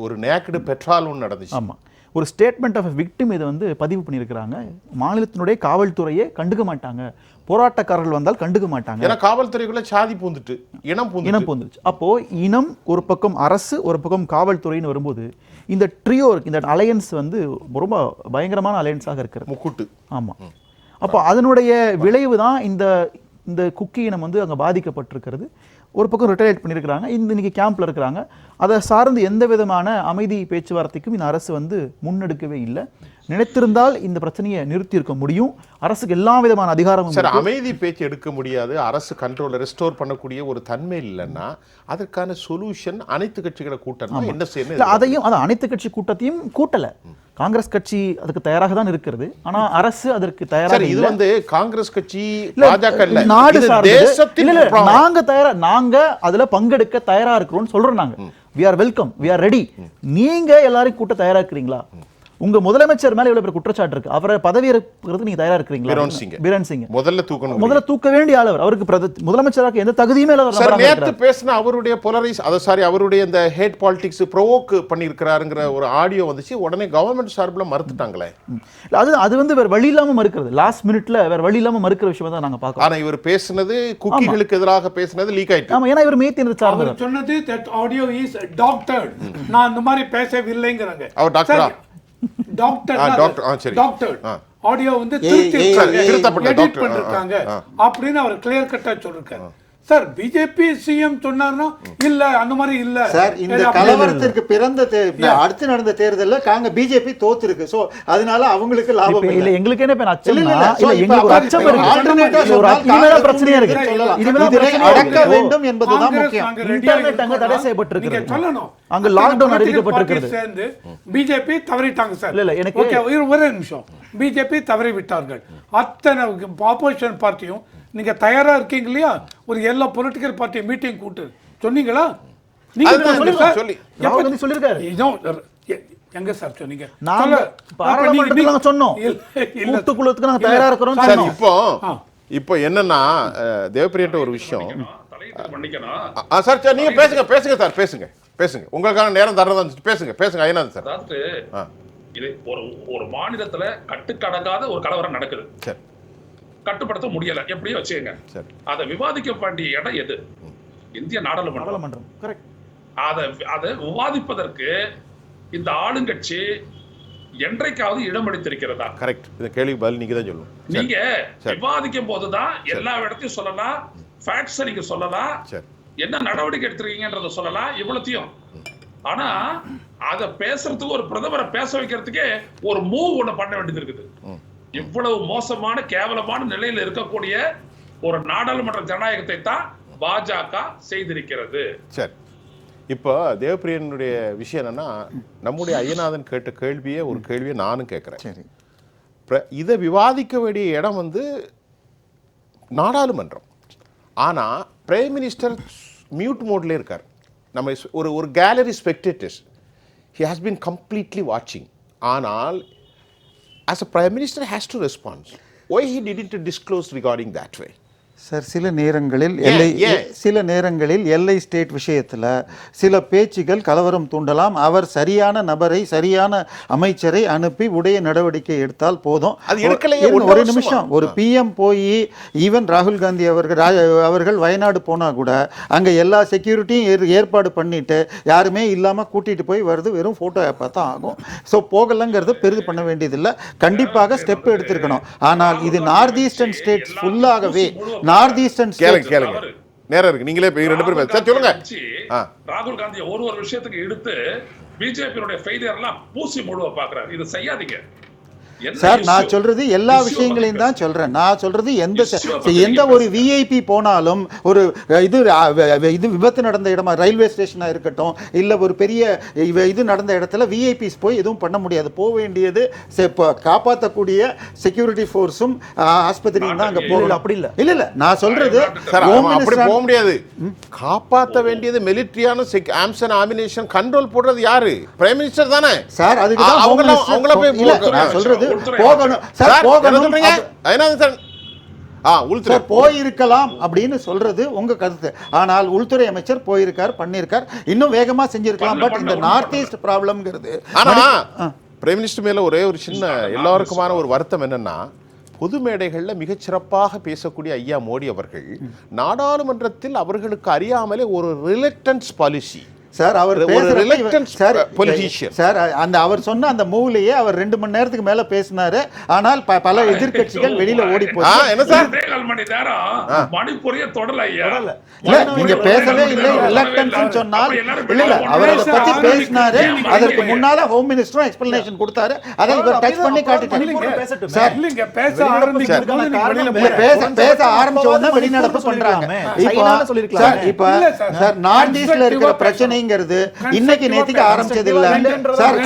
ஒரு நேக்கடு பெட்ரோல் ஒன்று நடந்துச்சு. ஆமா, ஒரு ஸ்டேட்மெண்ட் ஆஃப் விக்டிம் இதை வந்து பதிவு பண்ணியிருக்கிறாங்க. மாநிலத்தினுடைய காவல்துறையே கண்டுக்க மாட்டாங்க, போராட்டக்காரர்கள் வந்தால் கண்டுக்க மாட்டாங்க. ஏன்னா காவல்துறைக்குள்ள சாதி பூந்துட்டு இனம் பூந்துச்சு. அப்போ இனம் ஒரு பக்கம், அரசு ஒரு பக்கம், காவல்துறைன்னு வரும்போது இந்த ட்ரியோ, இந்த அலையன்ஸ் வந்து ரொம்ப பயங்கரமான அலையன்ஸாக இருக்கிறது. முக்கூட்டு. ஆமா, அப்போ அதனுடைய விளைவு தான் இந்த குக்கி இனம் வந்து அங்கே பாதிக்கப்பட்டிருக்கிறது. ஒரு பக்கம் ரிட்டையர்ட் பண்ணியிருக்கிறாங்க, இன்னைக்கு கேம்ப்ல இருக்கிறாங்க. அதை சார்ந்து எந்த விதமான அமைதி பேச்சுவார்த்தைக்கும் இந்த அரசு வந்து முன்னெடுக்கவே இல்லை. நினைத்திருந்தால் இந்த பிரச்சனையை நிறுத்தி இருக்க முடியும். அரசுக்கு எல்லா விதமான அதிகாரமும். சார், அமைதி பேச்சு எடுக்க முடியாது, அரசு கண்ட்ரோலை ரெஸ்டோர் பண்ணக்கூடிய ஒரு தன்மை இல்லைன்னா அதற்கான சொல்யூஷன் அனைத்து கட்சிகளை கூட்டணும். என்ன செய்யணும்? அதையும் அனைத்து கட்சி கூட்டத்தையும் கூட்டல. காங்கிரஸ் கட்சி அதுக்கு தயாராக தான் இருக்கிறது. ஆனா அரசு அதற்கு தயாராக. இது வந்து காங்கிரஸ் கட்சி பாஜக இல்ல, நாடு சார்ந்தது. நாங்க அதுல பங்கெடுக்க தயாரா இருக்கிறோம்னு சொல்றோம். நாங்க we are welcome, we are ready. நீங்க எல்லாரும் கூட்ட தயாரா இருக்கிறீங்களா? உங்க முதலமைச்சர் மேல இவ்வளவு பேர் குற்றச்சாட்டு இருக்கு, அவரை பதவி ஏற்கிறது நீங்க தயாரா இருக்கீங்களா? பீரன் சிங் முதல்ல தூக்க வேண்டிய ஆள் அவர். அவருக்கு முதலமைச்சராக எந்த தகுதியுமே இல்ல. சார், நேத்து பேசின அவருடைய போலரைஸ் அவருடைய இந்த ஹேட் பாலிடிக்ஸ் ப்ரோவோக் பண்ணியிருக்கிறாருங்கிற ஒரு ஆடியோ வந்துச்சு. உடனே கவர்மெண்ட் சார்பில் மறுத்துட்டாங்களே. அது வந்து வேற வழி இல்லாம மறுக்கிறது. லாஸ்ட் மினிட்ல வேற வழி இல்லாம மறுக்கிற விஷயம் தான் நாங்க பார்க்கிறோம். ஆனா இவர் பேசினது குக்கிகளுக்கு எதிராக பேசினது லீக் ஆயிட்டு. ஆமா, ஏன்னா இவர் மேத்தி சார்ந்தவர். சொன்னது that audio is doctored. நான் அந்த மாதிரி பேசவில்லைங்கறாங்க. அவர் டாக்டரா? டாக்டர் ஆடியோ வந்து திருத்தப்பட்டு பண்ணிருக்காங்க அப்படின்னு அவர் கிளியர் கட்டா சொல்லிருக்காரு. சார், பிஜேபி சிஎம் சொன்னார்னா இல்ல, அந்த மாதிரி இல்ல சார். இந்த கலவரத்திற்கு பிறந்த அடுத்து நடந்த தேர்தல்ல பிஜேபி தோத்துருக்கு. சோ அதனால அவங்களுக்கு லாபம் இல்ல. எங்களுக்கு என்ன பேர் அச்சம் இல்ல, எங்களுக்கு ஒரு அச்சம் இருக்கு. ஒரு பிரச்சனையா இருக்கு. இதை அடக்க வேண்டும் என்பதுதான் முக்கியம். இன்டர்நெட் அங்க தடை செய்யப்பட்டிருக்கு. சொல்லணும், அங்க லாக்டவுன் அறிவிக்கப்பட்டிருக்கிறது. சேர்ந்து பிஜேபி தவறிட்டாங்க சார். இல்ல எனக்கு ஒரே நிமிஷம். பிஜேபி தவறி விட்டார்கள். அத்தனை ஆப்போசிஷன் பார்ட்டியும் நீங்க தயாரா இருக்கீங்க இல்லையா? ஒரு எல்லா பொலிட்டிக்கல் பார்ட்டி மீட்டிங் கூட்டு சொன்னீங்களா? நீங்க சொல்லிருக்காரு. எங்க சார் சொன்னீங்க? நாங்க சொன்னோம் கூட்டுக்குழுக்கு நாங்க தயாரா இருக்கிறோம். சார், இப்போ என்னன்னா தேவப்பிரியன்ட்ட ஒரு விஷயம். சார், நீங்க பேசுங்க சார், பேசுங்க. உங்களுக்கான நேரம் தரதா பேசுங்க. ஐயனாதன் சார், இது ஒரு மாநிலத்துல கட்டுக்கடங்காத ஒரு கலவரம் நடக்குது. சரி, கட்டுப்படுத்த முடியல, எப்படியோ வச்சுங்க. அதை விவாதிக்க வேண்டிய இடம் எது? இந்திய நாடாளுமன்றம். அதை விவாதிப்பதற்கு இந்த ஆளுங்கட்சி என்றைக்காவது இடமளித்திருக்கிறதா? கரெக்ட். இந்த கேள்வி பதில் நீங்க தான் சொல்லணும். நீங்க விவாதிக்கும் போதுதான் எல்லா இடத்தையும் சொல்லலாம், ஃபேக்ட்ஸ் நீங்க சொல்லலாம், என்ன நடவடிக்கை எடுத்திருக்கீங்கன்றத சொல்லலாம். இவ்வளத்தையும் ஆனா அத பேசுறதுக்கு ஒரு பிரதமரை பேச வைக்கிறதுக்கே ஒரு மூவ் ஒண்ணு பண்ண வேண்டியது இருக்குது. இவ்வளவு மோசமான கேவலமான நிலையில இருக்கக்கூடிய ஒரு நாடாளுமன்ற ஜனநாயகத்தை தான் பாஜக செய்திருக்கிறது. சரி, இப்போ தேவப்பிரியனுடைய விஷயம் என்னன்னா, நம்முடைய ஐயநாதன் கேட்ட கேள்வியே ஒரு கேள்வியை நானும் கேட்கிறேன். சரி, இதை விவாதிக்க வேண்டிய இடம் வந்து நாடாளுமன்றம். ஆனா பிரைம் மினிஸ்டர் மியூட் மோட்ல இருக்கார். நம்ம ஒரு gallery spectators, he has been completely watching. ஆனால் as a prime minister has to respond. Why he didn't disclose regarding that way? Sir, சில நேரங்களில் எல்லை ஸ்டேட் விஷயத்தில் சில பேச்சுகள் கலவரம் தூண்டலாம். அவர் சரியான நபரை, சரியான அமைச்சரை அனுப்பி உடைய நடவடிக்கை எடுத்தால் போதும். அது எடுக்கலையே. ஒரு நிமிஷம், ஒரு பிஎம் போய் ஈவன் ராகுல் காந்தி அவர்கள் வயநாடு போனா கூட அங்கே எல்லா செக்யூரிட்டியும் ஏற்பாடு பண்ணிட்டு யாருமே இல்லாமல் கூட்டிட்டு போய் வருது வெறும் ஃபோட்டோ ஆப்பாக தான் ஆகும். ஸோ போகலைங்கிறது பெரிது பண்ண வேண்டியதில்லை. கண்டிப்பாக ஸ்டெப் எடுத்திருக்கணும். ஆனால் இது நார்த் ஈஸ்டர்ன் ஸ்டேட்ஸ் ஃபுல்லாகவே நார்த் ஈஸ்டர்ன் கேளுங்க நேரம் இருக்கு. நீங்களே ரெண்டு பேரும் சொல்லுங்க. ராகுல் காந்தி ஒரு விஷயத்துக்கு எடுத்து பிஜேபியோட ஃபெயிலியர் எல்லாம் பூசி முழுவ பாக்குறாரு. இது செய்யாதீங்க சார். நான் சொல்றது எல்லா விஷயங்களையும் தான் சொல்றேன். நான் சொல்றது எந்த ஒரு விஐபி போனாலும், ஒரு இது விபத்து நடந்த இடமா ரயில்வே ஸ்டேஷனா இருக்கட்டும், இல்ல ஒரு பெரிய இது நடந்த இடத்துல விஐபிஸ் போய் எதுவும் பண்ண முடியாது. போக வேண்டியது காப்பாற்றக்கூடிய செக்யூரிட்டி ஃபோர்ஸும் ஆஸ்பத்திரியும் தான் அங்க போகல. அப்படி இல்ல நான் சொல்றது அப்படி போக முடியாது. காப்பாற்ற வேண்டியது மிலிட்டரியான ஆம்சன் ஆமினேஷன் கண்ட்ரோல் போடுறது யாரு? பிரைம் மினிஸ்டர் தானே சார். அதுக்கு அவங்கள போய் நான் சொல்றது போகணும் சார். போகணும் போயிருக்கலாம் அப்படின்னு சொல்றது உங்க கருத்து. ஆனால் உள்துறை அமைச்சர் போயிருக்கார், பண்ணிருக்கார், இன்னும் வேகமா செஞ்சிருக்கலாம். பட் இந்த நார்த் ஈஸ்ட் ப்ராப்ளம்ங்கிறது. ஆனா பிரைம் மினிஸ்டர் மேல ஒரே ஒரு சின்ன எல்லாருக்குமான ஒரு வருத்தம் என்னன்னா, பொது மேடைகளில் மிகச்சிறப்பாக பேசக்கூடிய ஐயா மோடி அவர்கள் நாடாளுமன்றத்தில் அவர்களுக்கு அறியாமலே ஒரு ரிலக்டன்ஸ் பாலிசி சார். அவர் சார் அந்த அவர் சொன்ன அந்த மூவ்லயே அவர் 2 மணி நேரத்துக்கு மேல பேசினாரு. ஆனால் பல எதிர்க்கட்சிகள் வெளியில ஓடி போச்சு. என்ன சார் மணிப்பூரிய தொடல நீங்க பேசவே இல்லை. ரிலக்டன்ஸ் சொன்னால் இல்ல, அவர் அதை பத்தி பேசினாரு. அதற்கு முன்னால ஹோம் மினிஸ்டரும் எக்ஸ்பிளனேஷன் கொடுத்தாரு. அதை இவர் டச் பண்ணி காட்டிட்டாரு சார். இல்லங்க, பேச ஆரம்பிச்ச உடனே வெளிநடப்பு பண்றாங்க. இப்ப சார் நார்த் ஈஸ்ட்ல இருக்கிற பிரச்சனை இன்னைக்கு நேத்துக்கு ஆரம்பிச்சது இல்ல சார்.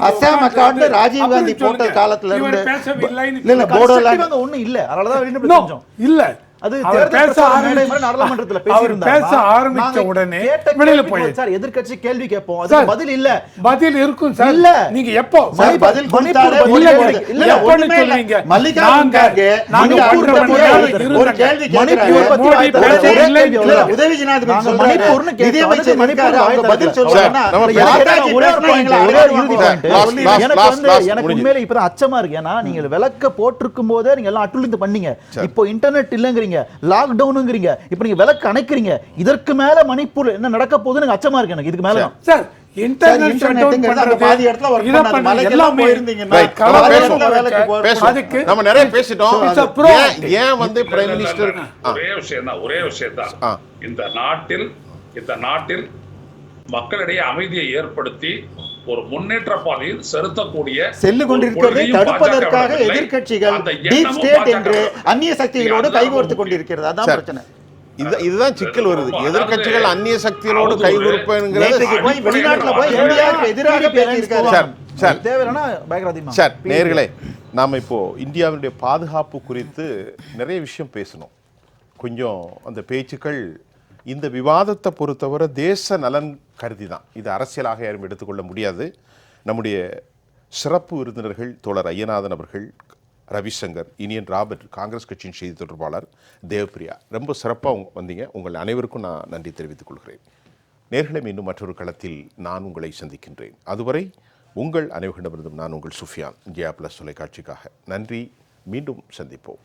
அசாம் அக்கார்டு ராஜீவ் காந்தி போட்ட காலத்துல இருந்து இல்ல போடோலாந்து ஒண்ணும் இல்ல. அதனாலதான் இல்ல அது நாடாளுமன்றத்துல பேச ஆரம்பிச்ச உடனே வெளியில போயிடுச்சு சார். எதிர்க்கட்சி கேள்வி கேட்போம், அது பதில் இல்ல. பதில் இருக்கும் சார். இல்ல நீங்க எப்போ பதில் கொடுத்தாரு? இல்ல எப்பன்னு சொல்றீங்க? மல்லிகா நாங்க ஒரு கேள்வி கேக்குறாங்க. உதவி ஜனாதிபதி சொல்றாரு, மணிப்பூர்னு நிதி அமைச்சர் இருக்காரு, அவங்க பதில் சொல்றாங்கன்னா எனக்கு உண்மையில இப்பதான் அச்சமா இருக்கு. ஏன்னா நீங்க விளக்க போட்டிருக்கும் போதே நீங்க எல்லாம் அட்டுழிந்து பண்ணீங்க. இப்போ இன்டர்நெட் இல்லங்கறீங்க, லாக்டவுன்ங்கறீங்க, இப்போ நீங்க விளக்கு அணைக்கிறீங்க. இதற்கு மேல மணிப்பூர்ல என்ன நடக்க போகுதுன்னு அச்சமா இருக்கு எனக்கு. இதுக்கு மேல சார் இன்டர்நெட் ஷட்டவுன் பண்றது பாதி இடத்துல வர்க் பண்ணாத மலைக்கெல்லாம் போயிருந்தீங்கன்னா அதுக்கு நம்ம நிறைய பேசிட்டோம். ஏன் வந்து பிரைம் மினிஸ்டர் ஒரே விஷயம் இந்த நாட்டில் மக்களிடையே அமைதியை ஏற்படுத்தி ஒரு முன்னேற்ற பாதையில் செலுத்தக்கூடிய செல்லு கொண்டிருக்கிறதை தடுப்பதற்காக எதிர்க்கட்சிகள் டீப் ஸ்டேட் என்று அந்நிய சக்திகளோடு கைகோர்த்து கொண்டிருக்கிறது. அதான் பிரச்சனை. இதுதான் சிக்கல் வருது. எதிர்க்கட்சிகள் அந்நிய சக்திகளோடு கைகோர்ப்புங்கிறது வெளிநாட்டுல போய் இந்தியாவுக்கு எதிராக பேசியிருக்காரு சார். நேயர்களே, நாம இப்போ இந்தியாவுடைய பாதுகாப்பு குறித்து நிறைய விஷயம் பேசணும். கொஞ்சம் அந்த பேச்சுக்கள் இந்த விவாதத்தை பொறுத்தவரை தேச நலன் கருதி தான். இது அரசியலாக யாரும் எடுத்துக்கொள்ள முடியாது. நம்முடைய சிறப்பு விருந்தினர்கள் தோழர் ஐயநாதன் அவர்கள், ரவிசங்கர், இனியன் ராபர்ட், காங்கிரஸ் கட்சியின் செய்தி தொடர்பாளர், தேவப்பிரியா, ரொம்ப சிறப்பாக வந்தீங்க. உங்கள் அனைவருக்கும் நான் நன்றி தெரிவித்துக் கொள்கிறேன். நேர்களை மீண்டும் மற்றொரு களத்தில் நான் உங்களை சந்திக்கின்றேன். அதுவரை உங்கள் அனைவரிடமிருந்தும் நான் உங்கள் சுஃபியான், ஜெயா பிளஸ் தொலைக்காட்சிக்காக நன்றி. மீண்டும் சந்திப்போம்.